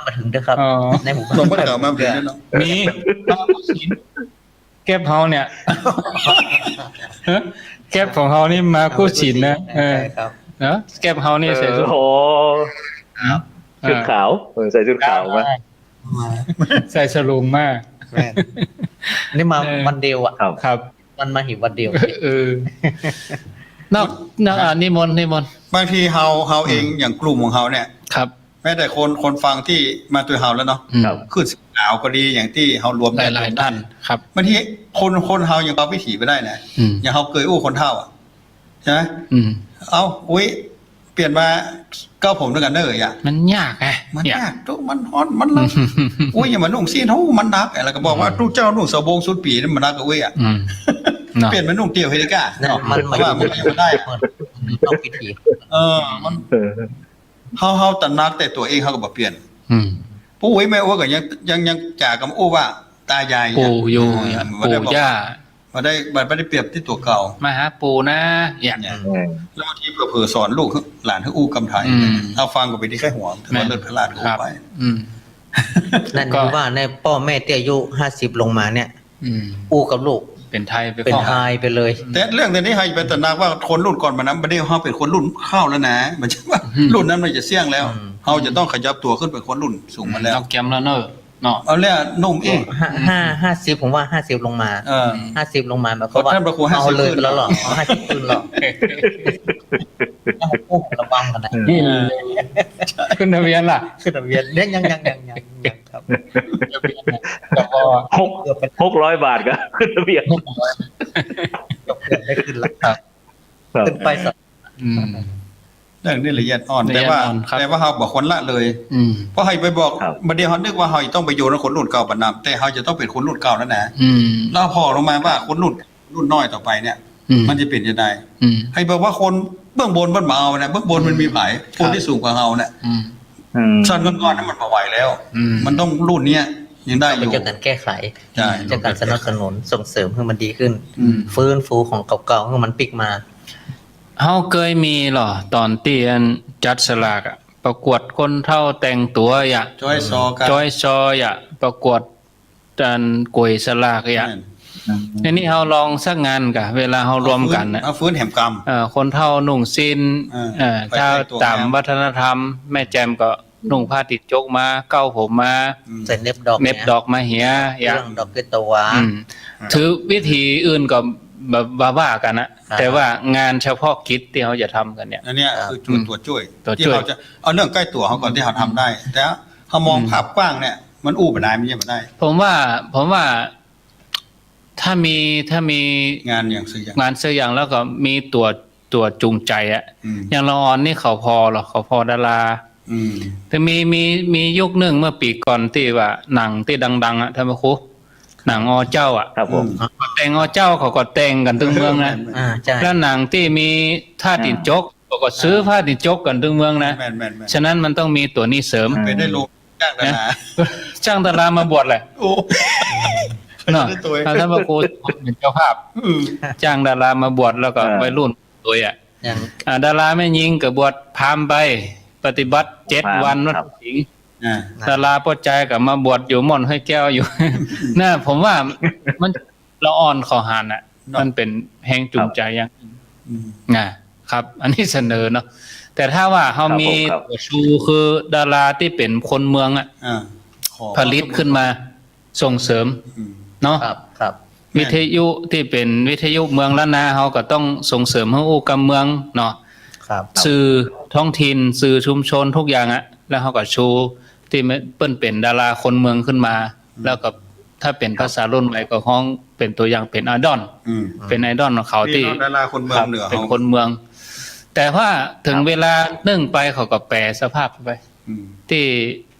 มาถึงด้วยครับ อ๋อ ในหมู่บ้าน ลงมาเก่ามาเปลี่ยนเนาะ มีต้องเอาชิ้นแก็บเฮาเนี่ยแก็บของเฮานี่มาคู่ฉินนะเออ ใช่ครับ เนาะแก็บเฮานี่ใส่ชุด โอ้โหชุดขาวใส่ชุดขาวมา ใส่สลุงมาก แม่นนี่มา เออ วันเดียวอ่ะ ครับ ครับ มันมาหิววันเดียว เออนอกนิมนต์ บางทีเฮาเองอย่างกลุ่มของเฮาเนี่ย ครับ แม้แต่คนฟังที่มาตัวเฮาแล้วเนาะ ครับ คือสาวก็ดีอย่างที่เฮารวม หลายๆด้านครับ บางทีคนเฮายังเอาวิถีไปได้นะ อืม อย่างเฮาเคยอู้คนเฒ่าอ่ะใช่ไหม อืม เอาอุ้ยเปลี่ยนมาเก้าผมด้วยกันเด้ออ่ะ มันยากไง มัน เนี่ย ยากทุกมันฮ้อนมันละอุ้ยอย่ามานุ่งซีนเฮามันนักแล้วก็บอกว่าตู้เจ้านุ่งสบงสุดปีนี่มันนักกับอุ้ยอ่ะ อืมเนาะ เปลี่ยนมานุ่งเตี่ยวเฮลิก้า นั่น เนาะ มัน เพราะว่ามันยังไม่ได้ ต้องพิธี มัน เออ เฮาตระหนักแต่ตัวเองเฮาก็บ่เปลี่ยน อืม ปู่อุ้ยแม่อ้วก็ยังจ่ากับอู้ว่าตายาย ปู่อยู่ บ่ได้ ปู่ บอก ย่า บ่ได้เปรียบที่ตัวเก่า มาหาปู่นะอย่าง เนี่ยแล้วบางทีเผลอๆสอนลูกหลานให้อู้กำไทย อืม เอาฟังก็ไปที่แค่หัวถือว่าเลิศพระราช ค อู้ รับ ไป อืม นั่น ก็ คือว่าในพ่อแม่ที่อายุ50ลงมาเนี่ย อืม อู้กับลูก เป็นไทยไป เป็น พ่อ ทายไปเลย แต่เรื่องนี้ให้ไปตระหนักว่าคนรุ่นก่อนมานั้นบ่ได้เฮาเป็นคนรุ่นข้าวแล้วนะมันใช่ว่ารุ่นนั้นมันจะเสี่ยงแล้ว อืม เฮาจะต้องขยับตัวขึ้นเป็นคนรุ่นสูงมาแล้ว เอาแกมแล้วเนอะเนาะ เอาแล้วนุ่มเอง 50ผมว่า50ลงมา 50ลงมาหมายความว่า ท่านพระครู50 เอาเลย ขึ้น แล้วหรอเอา50ขึ้นหรอโอ้โหระวังกันนะ ขึ้นทะเบียนล่ะ ขึ้นทะเบียนเนี่ยยังครับ ทะเบียนน่ะแต่พอ เกือบเป็น 600 บาทก็ขึ้นทะเบียน เกือบได้ขึ้นแล้ว ครับ ขึ้นไปสัก อืม เรื่องนี้ละเอียดอ่อน ละเอี แต่ ยด ว่า อ่อนครับ แต่ว่าเฮาบอกคนละเลย อืม เพราะให้ไปบอก ครับ บัดเดียวเฮานึกว่าเฮาต้องไปอยู่ในคนรุ่นเก่าบัดนั้นแต่เฮาจะต้องเป็นคนรุ่นเก่าแล้วนะ อืม แล้วพอลงมาว่าคนรุ่นน้อยต่อไปเนี่ย อืม มันจะเป็นยังไง อืม ให้บอกว่าคนเบื้องบนมันมาเอานะเบื้องบนมันมีไผคนที่สูงกว่าเฮาเนี่ย อืม ชั้นก่อนๆนั้นมันบ่ไหวแล้ว อืม มันต้องรุ่นเนี้ยยังได้อ เป็น ยู่ จากการแก้ไข ใช่ จากการสนับสนุนส่งเสริมให้มันดีขึ้น อืม ฟื้นฟูของเก่าๆให้มันปิกมา เฮาเคยมีเหรอตอนที่อันจัดสลากอะประกวดคนเท่าแต่งตัวอย่า จอยซอกัน จอยซออย่าประกวดอันกวยสลากอย่าอันนี้เฮาลองสักงานกะเวลาเฮารวมกันนะ เอาฟื้นแหมกรรม คนเท่านุ่งสิ้น ไป ถ้า แต่งตัว ตาม งาม วัฒนธรรม แม่แจมก็นุ่งผ้าติดจกมาเก้าผมมา ใส่เน็บดอก เน็บดอกมาเหียอย่า เรื่องดอกเกตวา อืมถือวิธีอื่นก็แบบว่ากันนะแต่ว่างานเฉพาะกิจที่เขาจะทำกันเนี่ย อันเนี้ยคือตัวช่วย ตัว ที่ ช่วย เราจะเอาเรื่องใกล้ตัวเขาก่อนที่เขาทำได้ แต่เขามองภาพกว้างเนี่ยมันอู้บ่ได้มันยังบ่ได้ ผมว่าถ้ามี งานอย่างสื่ออย่าง งานเสื้ออย่างแล้วก็มีตัวจูงใจอะ อืม อย่างละออนนี่เขาพอหรอเขาพอดารา อืม แต่มียุคหนึ่งเมื่อปีก่อนที่ว่าหนังที่ดังๆอ่ะท่านพระครูหนังอเจ้าอ่ะ ครับผม แต่งอเจ้าเขาก็แต่งกันตึงเมืองนะ ใช่ แล้วหนังที่มีท่าติดจกเขาก็ซื้อผ้าติดจกกันตึงเมืองนะ แม่นแม่นแม่น ฉะนั้นมันต้องมีตัวนี้เสริม ไปได้ลงจ้างดารา จ้างดารามาบวชแหละ โอ้ เนาะ ได้ตัวเอง ท่านพระครูเป็นเจ้าภาพ อืม จ้างดารามาบวชแล้วก็วัยรุ่นตัวอ่ะ อย่าง ดาราไม่ยิงกับบวชพราหมณ์ไป ปฏิบัติ7 วันวัด ครับ สิงห์ อ่า ดาราพอใจกับมาบวชอยู่ม่อนให้แก้วอยู่ น่าผมว่ามันละอ่อนขอหานอ่ะ มันเป็นแห่งจูงใจอย่าง อืม ครับ อันนี้เสนอเนาะแต่ถ้าว่าเขามีตัวชูคือดาราที่เป็นคนเมืองอ่ะ ขอ ผลิตขึ้นมาส่งเสริม อืม เนาะ ครับครับ วิทยุที่เป็นวิทยุเมืองล้านนาเขาก็ต้องส่งเสริมให้อู้กับเมืองเนาะ ครับ สื่อท้องถิ่นสื่อชุมชนทุกอย่างอะแล้วเขาก็ชูที่เปิ้นเป็นดาราคนเมืองขึ้นมา แล้วก็ถ้าเป็นภาษารุ่นใหม่ก็ห้องเป็นตัวอย่างเป็นไอดอล อืม เป็นไอดอลของเขาที่ ดาราคนเมืองเหนือ เป็นคนเมือง แต่ว่าถึงเวลานึ่งไปเขาก็แปลสภาพไป อืม ที่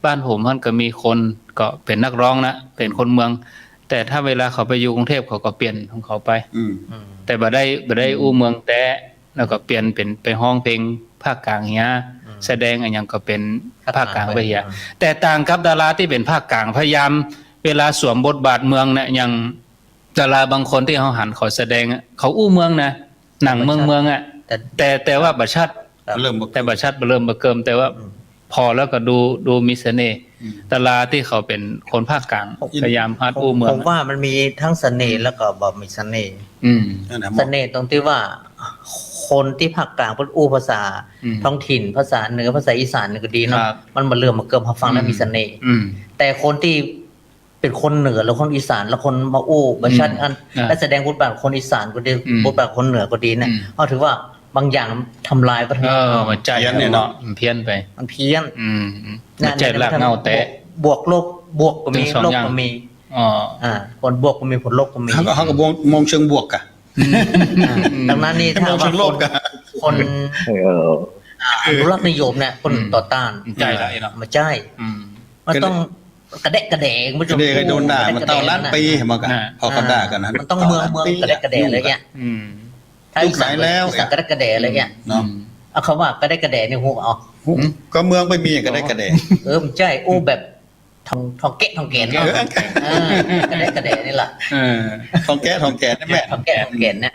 บ้านผมมันก็มีคนก็เป็นนักร้องนะเป็นคนเมือง แต่ถ้าเวลาเขาไปอยู่กรุงเทพเขาก็เปลี่ยนของเขาไป อืม แต่บ่ได้อู้เมืองแต่แล้วก็เปลี่ยนเป็นไปห้องเพลงภาคกลางเฮียแสดงอันหยังก็เป็นภาคกลางไปเฮียแต่ต่างกับดาราที่เป็นภาคกลางพยายามเวลาสวมบทบาทเมืองเนี่ยอย่างดาราบางคนที่เขาหันเขาแสดงอะเขาอู้เมืองนะหนังเมืองอ่ะ แต่ว่าบัดชัด เริ่มบอก แต่บัดชัดบ่เริ่มบ่เกิมแต่ว่าพอแล้วก็ดูมีเสน่ห์ดาราที่เขาเป็นคนภาคกลางพยายามฮัดอู้เมือง ผมว่ามันมีทั้งเสน่ห์แล้วก็บ่มีเสน่ห์ อืม นั่นแหละ เสน่ห์ตรงที่ว่าคนที่ภาคกลางเพิ่นอู้ภาษา อืม ท้องถิ่นภาษาเหนือภาษาอีสานนี่ก็ดีเนาะ ครับ มันบ่เริ่มมาเกิมเขาฟังแล้วมีเสน่ห์ อืม แต่คนที่เป็นคนเหนือแล้วคนอีสานแล้วคนมาอู้บัญชัดอัน อ่า และแสดงบทบาทคนอีสานก็ดี อืม บทบาทคนเหนือก็ดีเนี่ย อืม เอาถือว่าบางอย่างทำลายวัฒนธรรม มันใจเนี่ยเนาะมันเพี้ยนไป มันเพี้ยน มันใจหลักเงาแต่ บวกลบบวกก็มี ทั้งสอง ลบ อย่าง ก็มี อ๋อ ผลบวกก็มีผลลบก็มี เขาก็มองเชิงบวกอะ ดังนั้นนี่ถ้าม อง ว่า เชิงลบกัน คน อนุรักษ์นิยมเนี่ยคนต่อต้าน ใจไรเนาะ มาใช่ อืม มันต้องกระเดะกระเดงไม่ ก็เลยโดนด่ามันเต่าล้านปีเห็นมั้ยกัน อ่า พอเขาด่ากันนะ มันต้องเมืองกระเดะกระเดะอะไรเงี้ย อืม ถ้าอีสานอีสานกระเดะกระเดะอะไรเงี้ย เนาะ เอาคำว่ากระเดะกระเดะนี่หูเอา ก็เมืองไม่มีก็ได้กระเดะ มันใช่อู้แบบทองเกะทองเกนเนาะกระเดะกระเดะนี่แหละ เออ ทองแก่นี่แม่ ทองเกะทองเกนนะ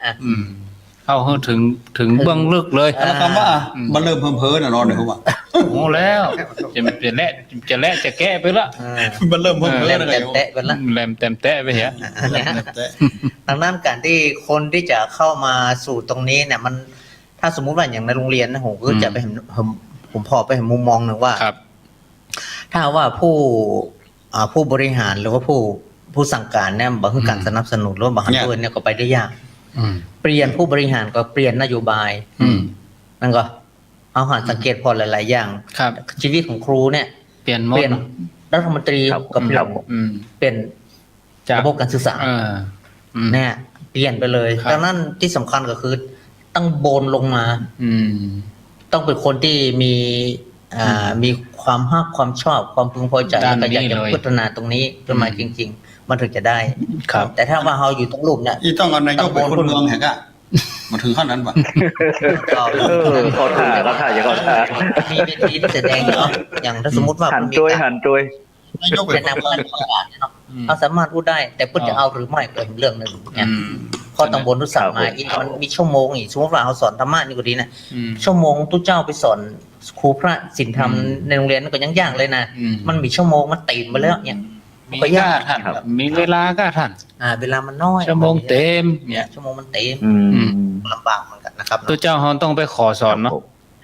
เข้าถึงเบื้องลึกเลย แล้วคำว่ามันเริ่มเพ้อๆน่ะนอนเลยเขาว่า โอ้แล้วจะและจะแก้ไปละ มันเริ่มเพ้อๆ แล้ น่ะ ว ไง แตะไปละ แหลมเต็มแตะไปเหี้ย ดังนั้นการที่คนที่จะเข้ามาสู่ตรงนี้เนี่ยมันถ้าสมมุติว่าอย่างในโรงเรียนนะผมก็จะไปเห็นผมพอไปเห็นมุมมองหนึ่งว่า ครับ ถ้าว่าผู้บริหารหรือว่าผู้สั่งการเนี่ยบางคือการสนับสนุนหรือว่าบางด้วยเนี่ยก็ไปได้ยาก อืม เปลี่ยนผู้บริหารก็เปลี่ยนนโยบาย อืม นั่นก็เอาหันสังเกตพอหลายๆอย่าง ครับ ชีวิตของครูเนี่ย เปลี่ยนหม เป ด ลี่ยนรัฐมนตรีกับเปลี่ยน อืม เปลี่ยนระบบการศึกษา เนี่ยเปลี่ยนไปเลย ครับ ดังนั้นที่สำคัญก็คือต้องโบนลงมา อืม ต้องเป็นคนที่มีความฮักความชอบความพึงพอใจ ด้าน แล้วก็อยาก นี้ จะ เลย พัฒนาตรงนี้ขึ้นมาจริง ๆ มันถึงจะได้ ครับ แต่ถ้าว่าเราอยู่ตรงรูปเนี่ย อีต้องเอานายกเป็นคนเมืองแหกอะมาถึงขั้นนั้นป่ะ เขาถ่ายอย่างเขาถ่าย มีเวทีที่แสดงเนาะอย่างถ้าสมมติว่า หัน มันมี จุย การ หันจุย นายกเป็น แนะ คน นำ เมือง การประกาศเนาะเราสามารถพูดได้ แต่เพื่อจะเอาหรือไม่ก็เป็นเรื่องหนึ่งเนี่ยข้อต้องบนทุกสามาอีกมันมีชั่วโมงอีกสมมติว่าเราสอนธรรมะนี่ก็ดีนะ ชั่วโมงทุกเจ้าไปสอนครูพระศิลธรรมในโรงเรียนก็ยังยากเลยนะ มันมีชั่วโมงมันตีมไปแล้วเนี่ย มีกล้าท่านมีเวลาก็ท่าน เวลามันน้อย ชั่วโมงเต็มเนี่ย ชั่วโมงมันเต็ม อืม ลำบากเหมือนกันนะครับ ตัวเจ้าเขาต้องไปขอสอนเนาะ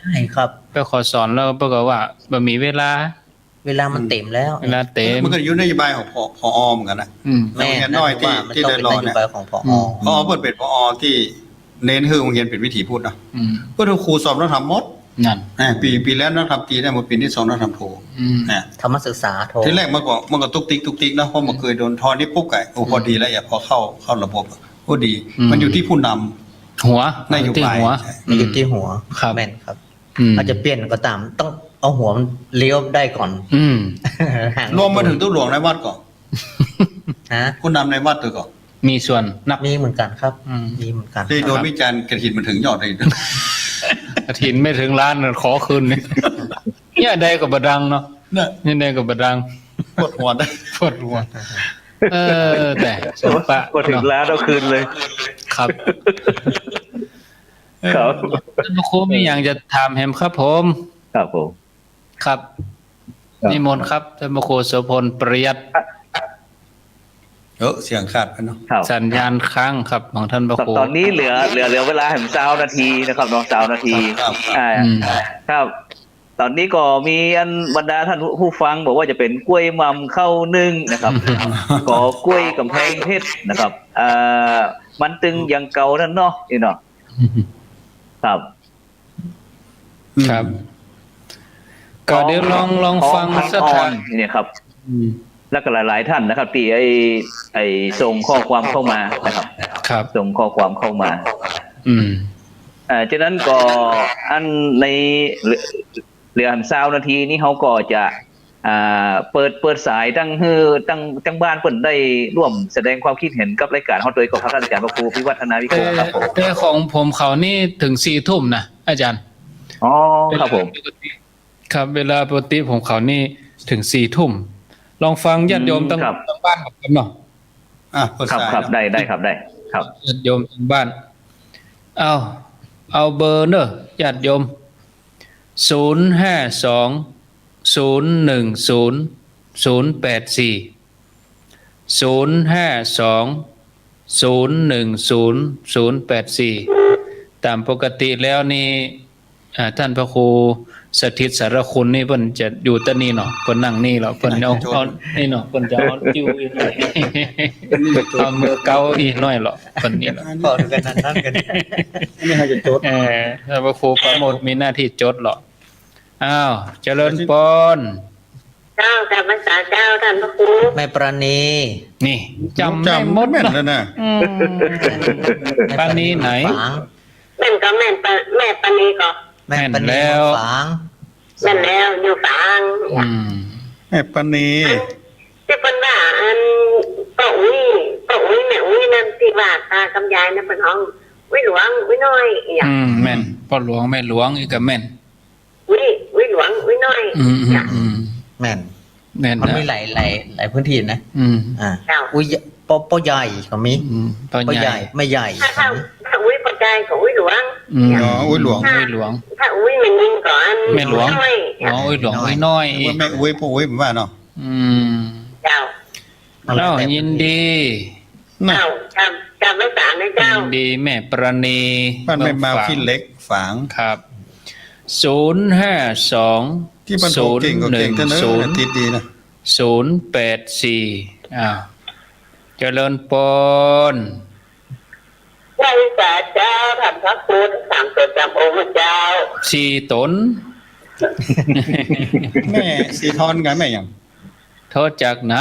ใช่ครับ ไปขอสอนแล้วปรากฏว่าบ่มีเวลา เวลามันเต็มแล้ว เวลาเต็ม มันก็อยู่นโยบายของพอเหมือนกันนะ แม่ โรงเรียนน้อยที่ มัน ที่ ต้อง ได้ เป็น รอน โย เนี่ย บายของพอ พอเปิดเป็นพอที่เน้นให้โรงเรียนเป็นวิถีพูดนะเพื่อครูสอบนักธรรมหมด นั่น ปีแล้วนักธรรมตีได้มาปีที่2นักธรรมโทเนี่ย ธรรมศึกษาโท ทีแรกมันก็ตุกติกนะเพราะมันเคยโดนทอนนี่ปุ๊บไก่โอ้พอดีแล้วอย่าพอเข้าระบบโอ้ดี มันอยู่ที่ผู้นำ หัวน โยบาย หัว มันอยู่ที่หัว ครับ แม่นครับอาจจะเปลี่ยนก็ตามต้องเอาหัวมันเลี้ยวได้ก่อน ห่าง รวมมาถึงตู้หลวงในวัดก่อน นะ ผู้นำในวัดตัวก่อน มีส่วนนับ มีเหมือนกันครับมีเหมือนกัน ที่โดนวิจารณ์กระถินมันถึงยอดเลย กฐินไม่ถึงล้านขอคืนนี่เนี่ยได้กับบดังเนาะ เนี่ย นี่ได้กับบดัง ปวดหัวได้ ปวดหัวแต่สมปะ ก็ถึงแล้วเอาคืนเลย ครับ ครับ ท่านครูมีอย่างจะถามแฮมครับผม ครับผม ครับ ครับ นิมนต์ครับท่านครูโสพลปริยัติ เสียงขาดไปเนาะ ครับ สัญญาณค้างครับของท่านพระ ครับ ครู ตอนนี้เหลือเวลาถึง20 นาทีนะครับน้อง20 นาที ครับ อืม ครับ ตอนนี้ก็มีอันบรรดาท่านผู้ฟังบอกว่าจะเป็นกล้วยมัมเข้านึ่งนะครับ ก็กล้วยกำแพงเพชรนะครับมันตึงอย่างเก่านั่นเนาะนี่เนาะครับ ครับ ก็เดี๋ยวลองฟัง ของ สถาน เนี่ยครับ อืม แล้วก็หลาย ๆ ท่านนะครับที่ไอ้ส่งข้อความเข้ามานะครับ ครับ ส่งข้อความเข้ามา อืม ฉะนั้นก็อันในเหลือ20 นาทีนี้เขาก็จะเปิดสายตั้งบ้านเปิดได้ร่วมแสดงความคิดเห็นกับรายการเขาโดยกับพระอาจารย์พระครูพิวัฒนาวิโกครับผม แต่ของผมเขานี่ถึง4 ทุ่มนะอาจารย์ อ๋อครับผม ครับเวลาปกติผมเขานี่ถึง4 ทุ่มลองฟังญาติโยมตั้ง ครับ บ้านกับผมเนาะ เปิด ครับ สาย ครับ เนาะ ได้ครับได้ครับ ญาติโยมทั้งบ้าน เอาเบอร์เนอะญาติโยม052-010-084 ตามปกติแล้วนี่ท่านพระครูสถิตสารคุณนี่เพิ่นจะอยู่ตะนี่เนาะเพิ่นนั่งนี่เนาะเพิ่นเอานี่เนาะเพิ่นจะเอาจิ้วอีกหน่อยเอามือเกาอีกหน่อยเหรอเพิ่นนี่เนาะ พอกันนั่นกัน ไม่ให้จะจด ท่านพระครูประโมทมีหน้าที่จดเหรออ้าวเจริญปน เจ้าแต่ภาษาเจ้าท่านพระครู แม่ประณี นี่จำได้หมด แม่น นะ แล้วนะ ปานีไหน ฝาง แม่นก็แม่นปะแม่ปณีก็ แม่ประ แม่นแล้ ณี ว ฝาง แม่นแล้วอยู่ฝาง อืม แม่ปณี ที่เป็นว่าอันป้าอุ้ยแม่อุ้ยนั่นที่ว่าตากำยายนั่นเป็นห้องอุ้ยหลวงอุ้ยน้อยอย่าง แม่นพ่อหลวงแม่หลวงอีกก็แม่น อุ้ยหลวงอุ้ยน้อย แม่น แม่น มัน นะ มีหลายพื้นที่นะ อืม เจ้า อุ้ยปอใหญ่ก็มี พ่อ ปอ ให ให ญ่ ญ่ไม่ใหญ่ ถ้าอุ้ยปัจจัยของอุ้ยหลวง อ๋ออุ้ยหลวง อุ้ยหลวง ถ้าอุ้ยมันยิงก่อน แม่หลวง น้อย อ๋ออุ้ยหลวงอุ้ยน้อยอีก แม่อุ้ยพ่ออุ้ยผมว่าเนาะ อืม เจ้า แล้วยินดี น่ะ จำภาษาในเจ้า ยินดีแม่ประณี บ้านแม่มาขี้เล็กฝาง ครับ052 ที่บ้านโตเก่งก็เก่งแต่เนอะอาทิตย์ดีนะ 084อ้าวเจริญปน พระวิสาเจ้าท่านพระครูสามตัวจำองค์เจ้า 4 ตน แม่สีทอนกันแม่ยัง โทษจากไหน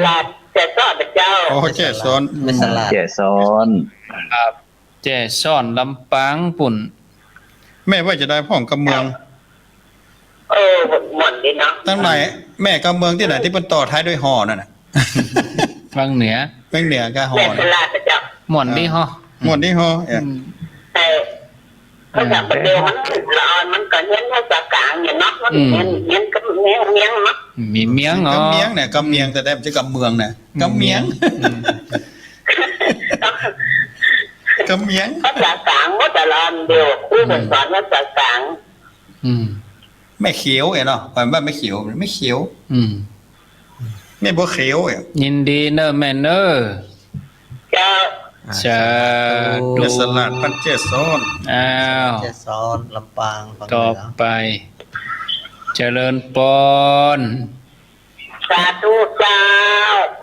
ลาดแต่ก็เป็นเจ้า โอ้แจ้ซ้อน เป็นสลัด เจซ้อน ครับ แจ้ซ่อนลำปางปุ่น แม่ว่าจะได้พ่องกับเมือง หมดดีเนาะ ตั้งไหนแม่กับเมืองที่ไหนที่เป็นต่อท้ายด้วยหอนั่นน่ะ บางเหนือ เป็นเหนือกับหอ แม่ส น่ะ ลาดเจ้า หม่อนดีฮะ หมดที่หอ แต่ภาษาประเดี๋ยวมันละอ่อนมันก็เน้นภาษากลางอย่างเนาะมันเน้นก็เนี้ยเนาะ มีเมียงเหรอ กับเมียงเนี่ยกับเมียงแต่ได้จะกับเมืองเนี่ยกับเมียงกับเมียง ภาษากลางก็แต่ละอันเดียวครูสอนภาษากลาง อืม ไม่เขียวเนาะความว่าไม่เขียวไม่เขียว อืม ไม่บ่เขียว ยินดีเนอะแม่เนอะ เจ้า สาธุ เนสลัดปันเจซ้อน อ้าว เจซ้อนลำปางฝั่งเห ต่อ นือ ไป เจริญปน สาธุเจ้า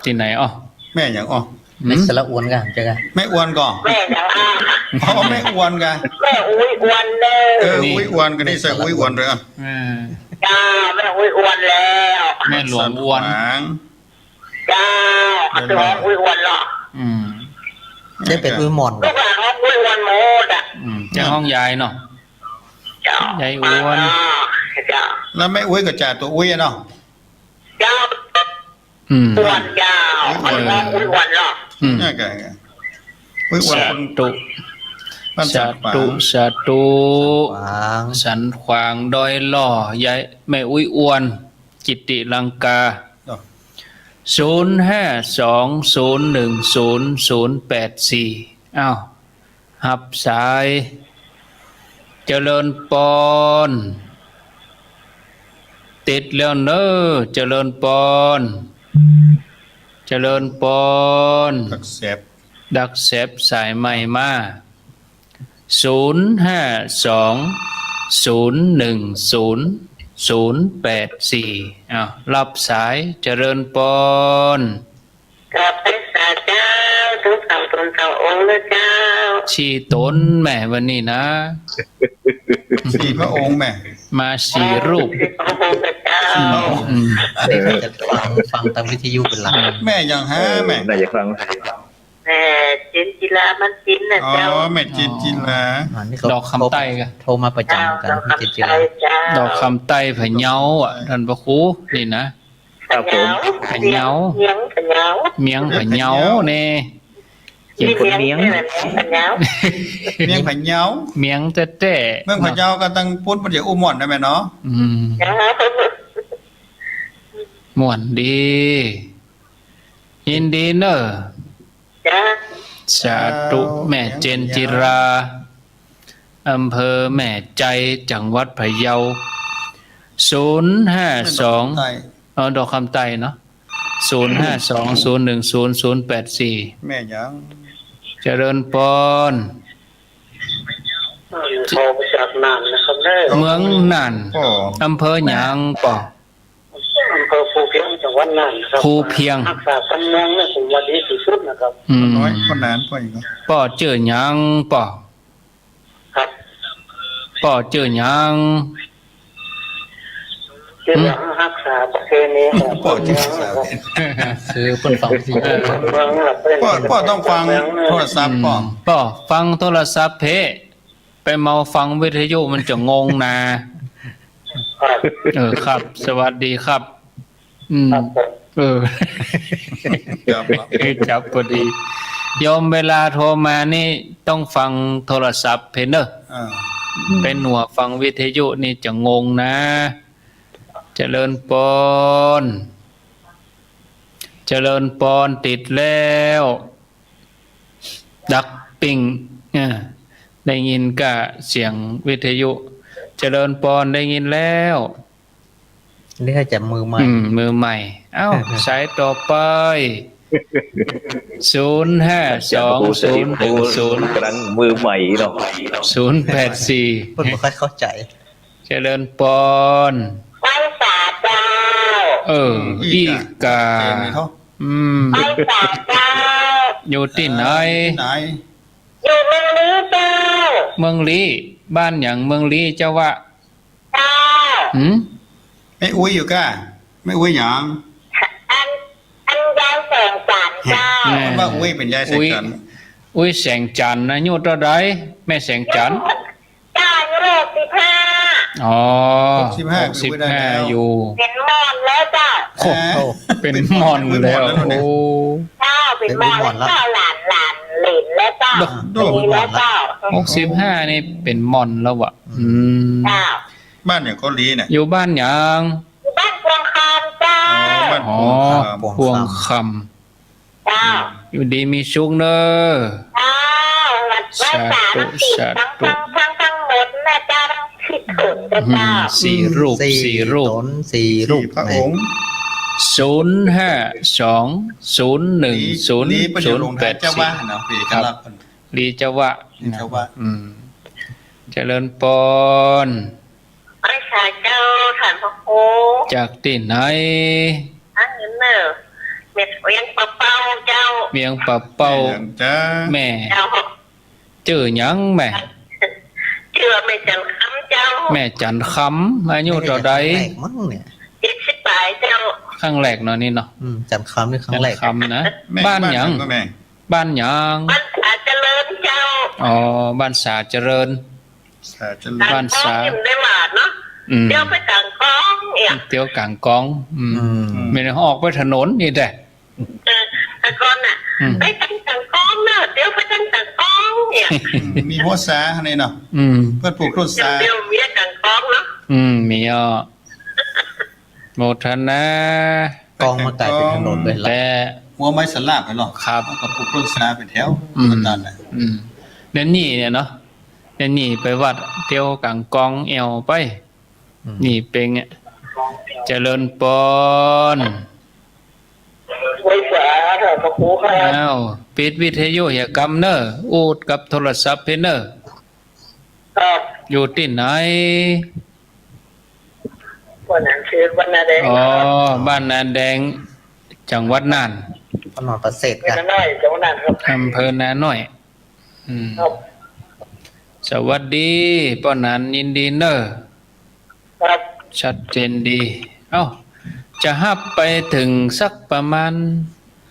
ที่ไหนอ๋อ แม่อย่างอ๋อ ไม่สละอวนกันเจ้ากัน แม่อ้วนก่อน แม่ยังอ้า อ๋อแม่อ้วนกัน แม่อุ้ยอ้วนเลย อุ้ยอ้วนกันนี่ใส่อุ้ยอ้วนเลยอ่ะ อ่า จ้าแม่อุ้ยอ้วนแล้ว แม่หลวงอ้วน จ้าตัวอุ้ยอ้วนหรอ อืม ได้เป็นอุ้ยหมอน ลูกหลานของอุ้ยอ้วนหมดอ่ะ จะห้องยายเนาะ เจ้าย ายอ้วน เจ้า แล้วแม่อุ้ยก็จ่าตัวอุ้ยเนาะ เจ้า อืม อ้วนเจ้าอุ้ยอ้วนหรอ อืม นี่ไงอุ้ยอ้วน สา คน ธุ บ้าน สา สาดป่า ธุสาธุ ฝาง สันขวางดอยหล่อยายแม่อุ้ยอ้วน จิตติลังกา 052010084อ้าวหับสาย เจริญปนติดแล้วเนอเจริญปน เจริญปน ตักแสบ ดักแซบสายใหม่มา052010084อ้าวรับสายเจริญปน กับพระสาเจ้าทุกเก่าตนเก่าองค์เลยเจ้า ชีตนแม่วันนี้นะ สี่พระองค์แม่ มาสี่รูป พระองค์เจ้า อืม อันนี้เขาจะฟังตามวิทยุเป็นหลัก แม่ยังหาแม่ น่าจะฟัง แม่จินจิลามันจินนะ อ๋อ เจ้า แม่จินจินละ อันนี้เขา ดอกคำใต้กะ โทรมาประ เจ้า จำกัน เรา พี่เจ คำ ริ ใจ ญ เจ้า ดอกคำใต้พะเยาอ่ะท่านพระครูนี่นะ ครับผม พะเยา เมียงพะเยา เมียงพะเยาเน่ กินคนเมียง พะเยา เมียงพะเยา เมียงแต่แต่ เมืองพะเยาก็ตั้งพุทธประเดี๋ยวอุ้มหม่อนได้ไหมเนาะ อืม เจ้า ม่วนดียินดีเนอะ เจ้า สาธุแม่เจนจิราอำเภอแม่ใจจังหวัดพะเยา052 ใต้ ดอกคำไต้เนาะ052010084 แม่ยัง เจริญปน โทรไปจากน่านนะครับเด้อ เมืองน่าน พ่อ อำเภอหยางป่อ อำเภอภูเพียงจังหวัดน่านครับ ภูเพียง รักษาตำแหน่งเนี่ยผมว่าดีที่สุดนะครับ อืม น้อยคนนั้นพ่ออีกเนาะ ป่อเจอหยังป่อ ครับ ป่อเจอหยัง เรื่องรักษาประเพณีของ พ่อจิน เมื สา อง ว นะครับ คือเพิ่นฟังวิทยุ เมืองหลับเป็น พ่อต้องฟังโทรศัพท์พ่อ ป่อฟังโทรศัพท์เพไปเมาฟังวิทยุมันจะงงนะ ครับ ครับ สวัสดีครับ อืม ครับผม ครับ จับพอดีโยมเวลาโทรมานี่ต้องฟังโทรศัพท์เพเนอะ อ่า เป็นหัวฟังวิทยุนี่จะงงนะ เจริญปนเจริญปนติดแล้ว ดักปิงได้ยินกะเสียงวิทยุ เจริญปนได้ยินแล้ว นี่ถ้าจะมือใหม่ มือใหม่ เอ้า สายต่อไป0520100 กำลังมือใหม่เนาะ 084 เพิ่นบ่ค่อยเข้าใจ เจริญปน ไปสาเจ้า อีกา เองไหมเขา ไปสาเจ้า อยู่ที่ไหน ไหน อยู่เมืองนี้เจ้า เมืองลีบ้านอย่างเมืองลีเจ้าวะ เจ้า หืม ไม่อุ้ยอยู่ก้าไม่อุ้ยหยัง อันยาวแสงจันทร์เจ้า ว่าอุ้ยเป็นยายใส่กัน อุ้ยแสงจันทร์นะอยู่ตระไดแม่แสงจันทร์ จ้ายุโรป15 อ๋อ 65 อยู่ เป็นมอนแล้วเจ้า โอ้โหเป็นมอนแล้วโอ้ เจ้าเป็นมอนแล้วเจ้าหลานเหลนแล้วเจ้า โด มีแล้วเจ้า 65นี่เป็นมอนแล้ววะเจ้า บ้านอย่างเกาหลีเนี่ย อยู่บ้านหยัง อยู่บ้านพวงคำเจ้า บ้าน อ๋อพวงค เจ้า ำอยู่ดีมีชุกเนอ เจ้าวัดสาทั้งสี่ทั้งหมดนะเจ้าทั้งสิบคนเจ้า สี่รูป ตนสี่รู สี่ ป พระองค์ 052010080 นี้ประเดี๋ยวลงท้ายเจ้าว่าเนาะปีกันรับคน ลีเจ้าวะ เจ้าวะ เจริญปน ไอ้ชายเจ้าฐานพระโค จากที่ไหน อันนี้เนอะเม็ดเวียงปะเป้าเจ้า เมียงปะเป้า จ้า แม่ เจ้า เจอหยังแม่ เชื่อไม่จังคำเจ้า แม่จันคำอายุเท่าใด แรกมั้งเนี่ย 70 ปลายเจ้า ครั้งแรกเนาะนี่เนาะ จำคำนี่ครั้ จั ง น แรก คำนะ แม่ บ้านหยัง ก็แม่ บ้านหยัง บ้านสาเจริญเจ้า อ๋อบ้านสาเจริญ สาจะ บ้านสา ยิ้มได้หมาดเนาะ เดี๋ยวไปกลางกองเนี่ย เตียวกลางกอง ไม่ได้ออกไปถนนนี่แต่ แต่ก่อนน่ะไปกลางกองเนอะเดี๋ยวไปกลางกองเนี่ย มีหัวสาในเนาะเพื่อปลูกต้นสา เดี๋ยวเมียกลางกองเนาะ มีอ่ะโมทนาก องมากลายเป็นถนนเลยละ แต่ หัวไม้สลาบไปหรอ ครับ ก็ปลูกต้นสาเป็นแถวตันน่ะ เดี๋ยวนี้เนี่ยเนาะเดี๋ยวนี้ไปวัดเที่ยวกลางกองแอวไป นี่เป็นเจริญปน ว ไว้ฝาเถอะพระครูครับ อ้าวปิดวิทยุอย่ากำเนออูดกับโทรศัพท์เพเนอ ครับ อยู่ที่ไหน วันนั้นคือวันนาแดง อ๋อบ้านนาแดงจังหวัดน่าน พนอนประเสริฐ เป็น กัน น้อยจังหวัดนั้นครับ อำเภอนาน้อยครับ สวัสดีป้อนันยินดีเนอ ครับ ชัดเจนดี เอ้าจะฮับไปถึงสักประมาณ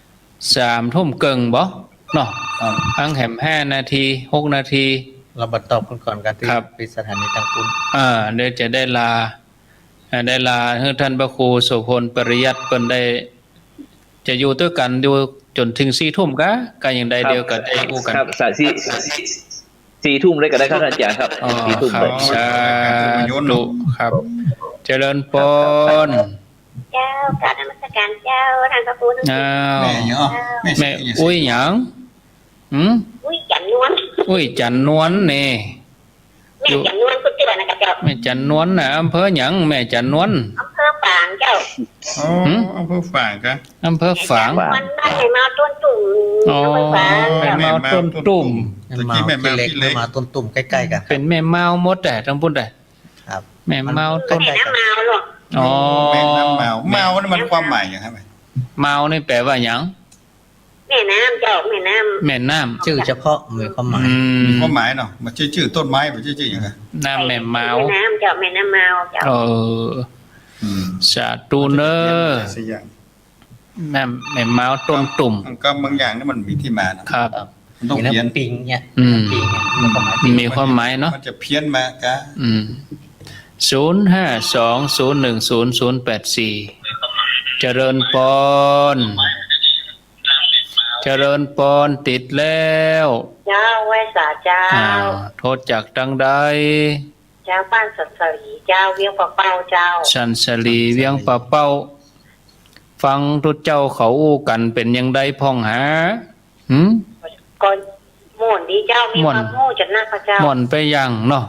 3 ทุ่มเกิงบ่เนาะ ครับ อังแหม5 นาที 6 นาที เราบัดตอบกันก่อนกันที่ ครับ ปิดสถานีตังคุณ เดี๋ยวจะได้ลาให้ท่านพระครูโสพลปริยัติเปิ้นได้ จะอยู่ด้วยกันอยู่จนถึง4 ทุ่มก็อย่างใดเดียวก็ได้อู้กัน ครับสี่ทุ่มเลยก็ได้ครับอาจารย์ครับ อ๋อ สี่ทุ่ม ครับ เลย สาธุครับ เจริญพร เจ้ากราบนมัสการเจ้าท่านพระครูทั้ง อ้าว แม่ยังอ๋อแม่ แม่อุ้ยหยังหืม อุ้ยจันนวล อุ้ยจันนวลนี่ แม่จันนวลก็เตือนนะครับเจ้า แม่จันนวลน่ะอำเภอหยังแม่จันนวล อำเภอฝางเจ้า อ๋ออำเภอฝางกัน อำเภอฝาง มันได้มาต้นตุ่ม อ๋อ อำเภอฝาง แม่ เจ้า เมาต้นตุ่ม ตะกี้แม่แมว เล็ก พี่เล็ก มาต้นตุ่มใกล้ๆกัน เป็นแม่เมาหมดแต่ทั้งพุ่นแต่ ครับ แม่เมา ต้ ต้ น น แม่น้ำเมาหรอก อ๋อ แม่น้ำเมาเมานี่มันความหมายอย่างไร เมานี่แปลว่าหยัง แม่น้ำเจ้าแม่น้ำ แม่น้ำ ชื่อเฉพาะมีความหมาย มีความหมายเนาะมันชื่อต้นไม้มันชื่ออย่างไร น้ำแม่เมา แม่น้ำเจ้าแม่น้ำเมาเจ้า เออสาธุเนอ สักอย่าง แม่เมาต้นตุ่ม ก็บางอย่างนี่มันมีที่มานะครับ มันต้อง มี เพี้ยน น้ำปิงเนี่ย อืม ปิงเนี่ยมีความหมายปิง มีความหมายเนาะ มันจะเพี้ยนมากะ 052010084 เจริญปอนเจริญปอนติดแล้ว เจ้าไว้สาเจ้า โทษจากดังใด เจ้าบ้านสัตว์สรีเจ้าเวียงปะเป้าเจ้า ชันสลีเวียงป่าเป้า ฟังทุกเจ้าเขาอู้กันเป็นยังไดพ่องหาหืม ก็ม่วนดีเจ้ามี ม่วน ความโง่จัดหน้าพระเจ้า หม่อนไปยังเนาะ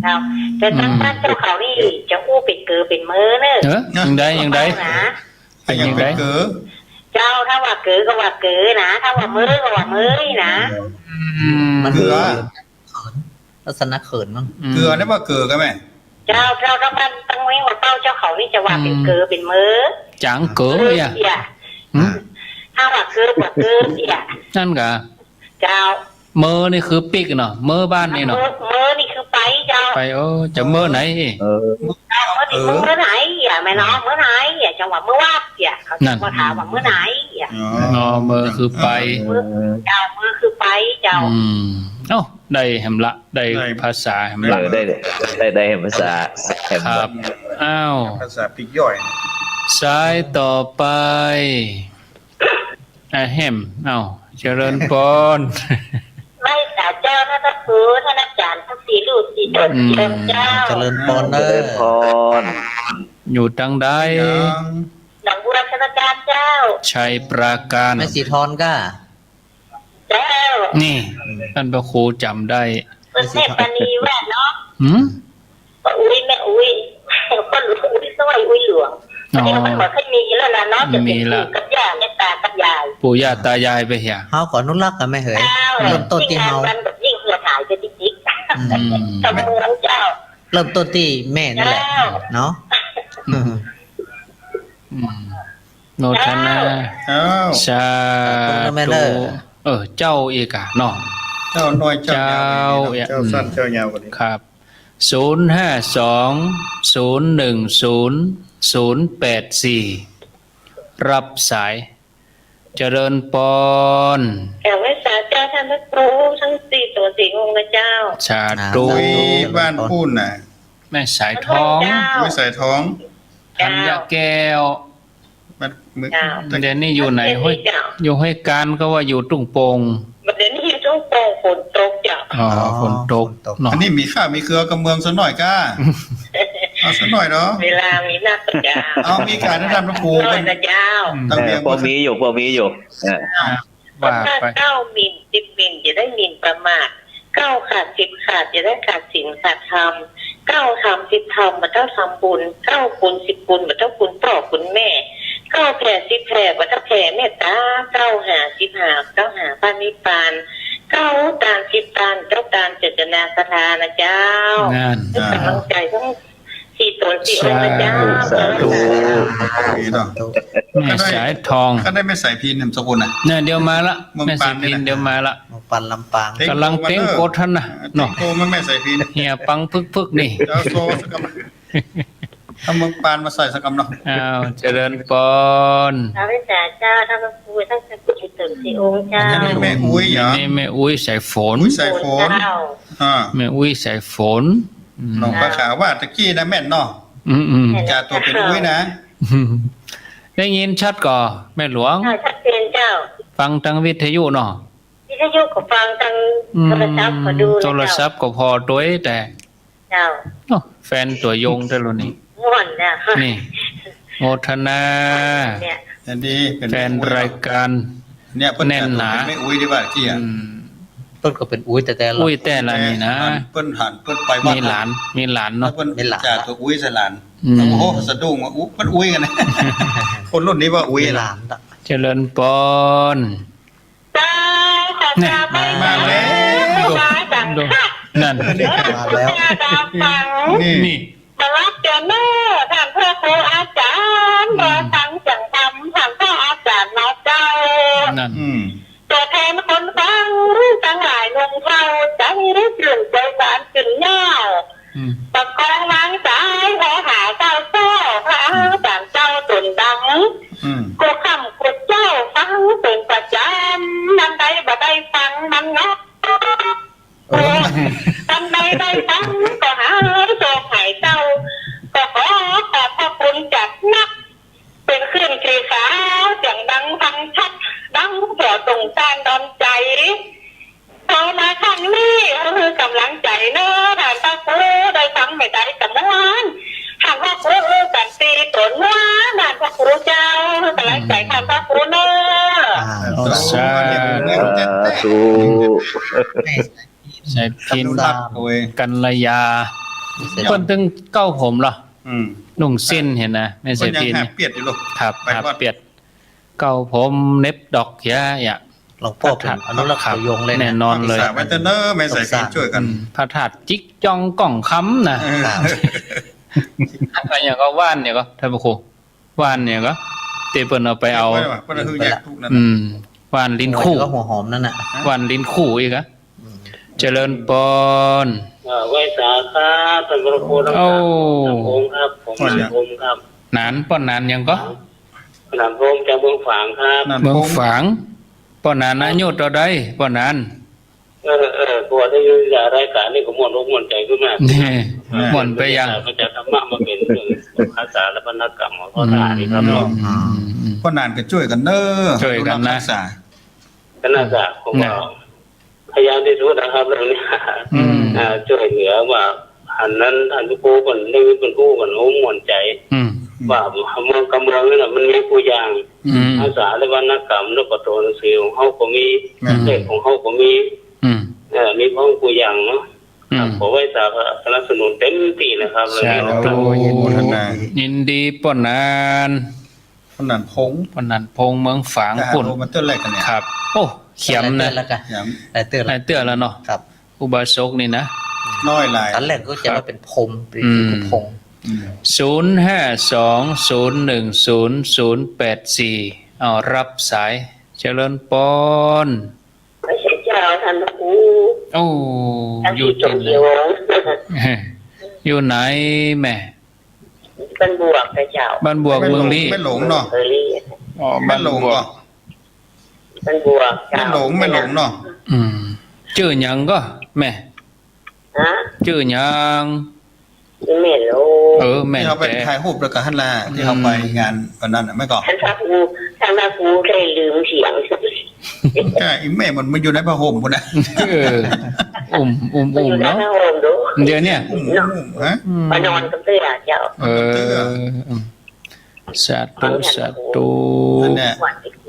เจ้าแต่ทางบ้านเจ้าเขานี่จะอู้เป็นเกือเป็นมือเนอะ ยังไดยังได นะ ไอ้อย่างเป็นเก๋อ เจ้าถ้าว่าเกือก็ว่าเกือนะถ้าว่ามือก็ว่ามือนะ มัน เกลือ เขินลักษณะเขินมั้ง เกลือนี่ว่าเกลือกันไหม เจ้าถ้าบ้านตั้งไว้ว่าเป้าเจ้าเขานี่จะว่าเป็นเกือเป็นมือ จังเก๋อ เกื อ่ะ เสียถ้าว่าเกือว่าเกือเสีย นั่นกะ เจ้า เมอนี่คือปิกเนาะเมอบ้านนี่เนาะ มือนี่คือไปเจ้า ไปจะเมอไหน เออ เจ้ามือไหนอย่าไม่น้องมือไหนอย่าจังหวะมือวาดอย่าเขาจะมาถามว่ามือไหนอย่า อ๋อ อ๋อเมอคือไป เจ้ามือคือไปเจ้า เอ้าได้แหมละได้ภาษาแหมละ ได้เห็นภาษาแหม ครับอ้าว ภาษาปิกย่อย สายต่อไปแฮมเอ้าเจริญพร ไม่แต่เจ้าท่านครูท่านอาจารย์ทั้งสี่ลูกสี่ตนเจ้า เจริญพรเน เจริญพ อ ร อยู่ตังใด หลังบุรชนการเจ้า ชัยปราการ แม่สีทอนก็ เจ้า นี่ท่านพระครูจำได้ เป็นแม่ปณีแวดเนาะ หืม ป้าอุ้ยแม่อุ้ยคนอุ้ยสวยอุ้ยหลวงเดี๋ยวมันเหมือนเคยมีแล้วล่ะเนาะจะเป็นปู่กับย่าแม่ตากับยาย ปู่ย่าตายายไปเหี่ย เฮาขออนุรักษ์กันไหมเหย เจ้า เริ่มต้นที่เฮา กันแบบยิ่งเหือถ่ายจะจิ๊กๆทำเมืองเจ้า เริ่มต้นที่แม่นี่แหละเนาะ โนทนา อ้าว สาธุเจ้าอีกอ่ะเนาะ เจ้าน้อยเจ้ายาวกว่านี้เจ้าสั้นเจ้ายาวกว่านี้ ครับ052010084รับสาย เจริญปอน แต่ไว้สาเจ้าท่านพระครูทั้งสี่ตัวสี่องค์เจ้า สาธุ คุยบ้านพูนน่ะ แม่สายทอง ไม่ใส่ท้อง ธัญแก้ว มันมือ เดี๋ยวนี้อยู่ไหนห้วยอยู่ห้วยการก็ว่าอยู่ตุ้งโปง บัดเดี๋ยวนี้ช่วงโปงฝนตกเจ้า อ๋อฝนตกเนาะ อันนี้มีข้าวมีเกลือกับเมืองซะหน่อยก้าเอาซะหน่อยเนาะ เวลามีหน้าตะเจ้า เอามีการแนะนำพระครู น้อ เป็ ย น ตะเจ้า ตั้งเบียง พอมีอยู่ว่า ถ้า ไป เก้าหมิ่นสิบหมิ่นจะได้หมิ่นประมาทเก้าขาดสิบขาดจะได้ขาดศีลขาดธรรมเก้าทำสิบทำมาเท่าทำบุญเก้าคุณสิบคุณมาเท่าคุณพ่อคุณแม่ ก็แผ่สิบแผ่วัฏแผ่เมตตาเก้าหาสิบหาเก้าหาพระนิพพานเก้าตานสิบตานเก้าตานเจตนาสถานะเจ้าง าน เป็นกำลังใจทั้งสี่ตนสี่องค์นะเจ้า สาธุ นี่เนาะ แม่สายทอง ก็ได้ไม่ใส่พีนสกุลน่ะ เนี่ยเดี๋ยวมาละ เมือง แม่ ปา สิ นนี่ พิน นะ เดี๋ยวมาละ หมู่ปันลำปาง กำลังเต้งโกดท่านนะ เนาะ เนาะ โกมันไม่ใส่พีน เฮียปังพึกๆนี่ เจ้าโซสกำถ้าเมืองปานมาใส่สกำเนาะ อ้าวเจริญปอน พระวิสาเจ้าท่านพระครูท่านสกุลสี่ตนสี่องค์เจ้า อันนี้แม่อุ้ยเหรอ นี่แม่อุ้ยสายฝน อุ้ยสายฝน เจ้า แม่อุ้ยสายฝน น้องปลาขาวว่าตะกี้นะแม่นเนาะ อืม จ่าตัวเป็นอุ้ยนะ ได้ยินชัดก่อแม่หลวง ใช่ชัดเจนเจ้า ฟังทางวิทยุเนาะ วิทยุก็ฟังทางโทรศัพท์ก็ดูนะ โท เจ้าร ศัพท์ก็พอด้วยแต่ เจ้า โอ้แฟนตัวยงได้แล้วนี่ ม่วนเนี่ย นี่โมทนา เนี่ย อันนี้เป็น แฟนรายการ เนี่ยเพิ่น แน่นหนา ไม่อุ้ยดีกว่าที่อ่ะ อืม ต้นก็เป็นอุ้ยแต่ละ อุ้ยแต่ละนี่นะ เพิ่นหันเพิ่นไปวัด มีหลาน แล้ว เนาะ เพิ่น มีหลาน จ่าตัวอุ้ยใส่หลาน อืม โอ้โหสะดุ้งว่าอุ๊ยเพิ่นอุ้ยกันนะ คนรุ่นนี้ว่าอุ้ย มีห นะ ลานละ เจริญปอน เจ้าขอเจ้าไป มาแล้ว มาจัง ดูนั่น มาแล้ว ดาวฟัง นี่ นี่ มารับเจอเนอท่านพระครูอาจารย์มาฟังจังทำท่านพระอาจารย์มาเจ้า นั่น อืม ตัวแทนคนฟังทั้งหลายนุ่งเทาใจรึกลื่นใจสารจึงเน่า อืม ตะกองวางสายขอหาเจ้าโซ่พระอาจารย์เจ้าตุนดัง อืม กูคำกูเจ้าฟังเป็นประจำนันใดบ่ได้ฟังมันเนาะนันใดได้ฟังก็หาโชคให้เจ้าก็ขอขอบพระคุณจัดนัก เป็นขึ้นสีขาวเสียงดังฟังชัดดังเผื่อตรงตานดอนใจพอมาครั้งนี้คือกำลังใจเนอะท่านพระครูได้ฟังไม่ได้กับม้วนท่านพระครูกันตีตนว่าท่านพระครูเจ้ากำลังใจท่านพระครูเนอะ สา ธุ ใส่พิน รักโดย กันระยาเพิ่นถึงเก้าผมเหรอ อืม นุ่งสิ้นเห็นนะไม่ ค ใช่ นยัง พิน หาเปียดอยู่ลูก ครับ ไป ครับ วัด เปียดเก้าผมเน็บดอกยาอย่า หลวงพ่อเป็นอนุรักษ์ตัวยงเลย แน่ นะ นอนเลย สาวัตเนอร์ไม่ใส่พีนช่วยกัน พระธาตุจิกจองก่องคำนะ อะไรอย่างก็ว่านเนี่ยก็ท่านพระครูว่านเนี่ยก็เตเปิ้นเอาไปเอา เพิ่นคือแยกทุกนั่น อืมว่านลิ้นคู่ ก็หัวหอมนั่นน่ะ ว่านลิ้นคู่อีกอะเจริญปอน ไว้สาครับท่านพระครูทั้ง โอ้ สามองค์ครับผมนามพงครับ นานป้อนนานยังก็ นามพงจากเมืองฝางครับ นั่น เมือง พง ฝางป้อนนานอายุต่อใดป้อนนาน กลัวที่อยู่ในรายการนี่ก็ม่วนอกม่วนใจขึ้นมา นี่ม่วนไปยัง มันจะธรรมะมาเป็นเรื่องภาษาและวรรณกรรมของพ่อตานี่ครับ ก็นานก็ช่วยกันเนอ ช่วยกันนะ รักษา ก็น่าจะผมว่าพยายามที่สุดนะครับเรื่องนี้ อืม ช่วยเหลือว่าอันนั้นท่านพระครูคนได้เป็นผู้คนโอ้ม่วนใจ อืม ว่าเมืองกำเมืองนี่แหละมันมีผู้อย่าง อืม ภาษาและวรรณกรรมแล้วก็ตัวหนังสือของเขาก็มี แม่น เด็กของเขาก็มี อืม มีพ้องกูอย่างเนาะ อืม ขอไว้สนับสนุนเต็มที่นะครับเรื่องนี้นะค สา รับ ธุ โมทนา ยินดีป้อนนาน คนนั้นพง ป้อนนานพงเมืองฝาง แต่หา ปุ่น โรมันเต้นอะไรกันเนี่ย ครับ โอ้เขียมนะ แล้วกัน อย่าง ได้เตือน หลายเตื้อแล้วเนาะ ครับ อุบาสกนี่นะ น้อยหลาย ตอนแรกก็จะว่าเป็นพรมเป็น อืม พง อืม 0520108084เอารับสายเจริญปอน พระเจ้าท่านพระครู โอ้ ทั้ง อยู่ สี่ต ที่ น ไหน เดียว อยู่ไหนแม่ เป็นบวกพระเจ้า บ้านบวกเมืองลี้ ไม่หลงเนาะ เคยเรียน อ๋อ ไม่ บ้าน หลง บว ก็ ก เป็นบวก ไม่หลงไม่หลงเนาะ อืมชื่อหยังก็แม่ ฮะ ชื่อหยัง ที่เมโล แม่ ที่เขาไป แต่ ถ่ายรูปแล้วก็ฮันลาที่เขาไปงานวันนั้นน่ะไม่ก่อน ท่านพระครูเคยลืมเสียง ก็อีแม่มันอยู่ในผ้าห่มพุ่นน่ะ อุ้ม มันอยู่ใน เนาะ พระโอมดู เดี๋ยวเนี่ย อุ้มฮะ มานอนกับเตื้อเจ้า อืมสาธุ นั่นแหละ หวานไปกิ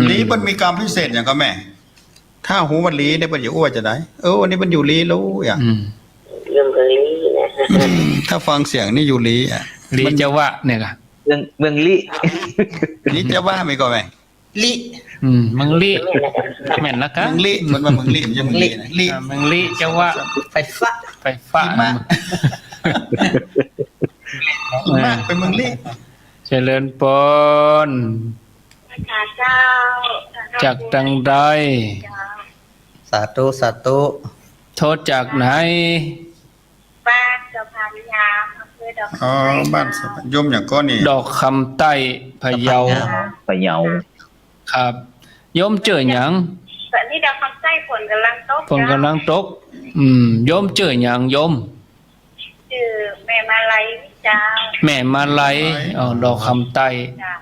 น ลีมันมีกรรมพิเศษอย่างก็แม่ ถ้าหูมันลีได้มันอยู่อ้วจะได้วันนี้มันอยู่ลีรู้อย่าง อืม เรื่องเคยนี่นะ ถ้าฟังเสียงนี่อยู่ลีอ่ะ ลี มัน จะวะเนี่ยค่ะ เมืองลิ นี่จะว่าไม่ก็ไหม ลิ มึงลิแม่นละกะ เมืองลิมันว่าเมืองลิมันจะเมืองลินะลิ มึงลิจะว่า ไฟฟ้า ไฟฟ้า หิมะหิมะเป็นเมืองลิ เจริญปน เจ้า จากดังใด สาธุสาธุ โทษจากไหน บ้านเจ้าพามยามอำเภอดอก อ๋อบ้านสะพานยมอย่างก้อนนี่ ดอกคำใต้พะเยา พะเยา ครับโยมเจอหยัง ตอนนี้ดาวคำไส้ฝนกำลังตก ฝนกำลังตกโยมเจอหยังโยม ชื่อแม่มาลัยเจ้า แม่มาลัยดอกคำใต้ เจ้า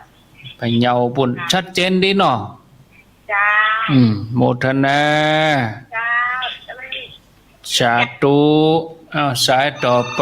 พะเยาปุ่นชัดเจนดีเนาะ เจ้า โมทนา เจ้าจะไม่ สาธุสายต่อไป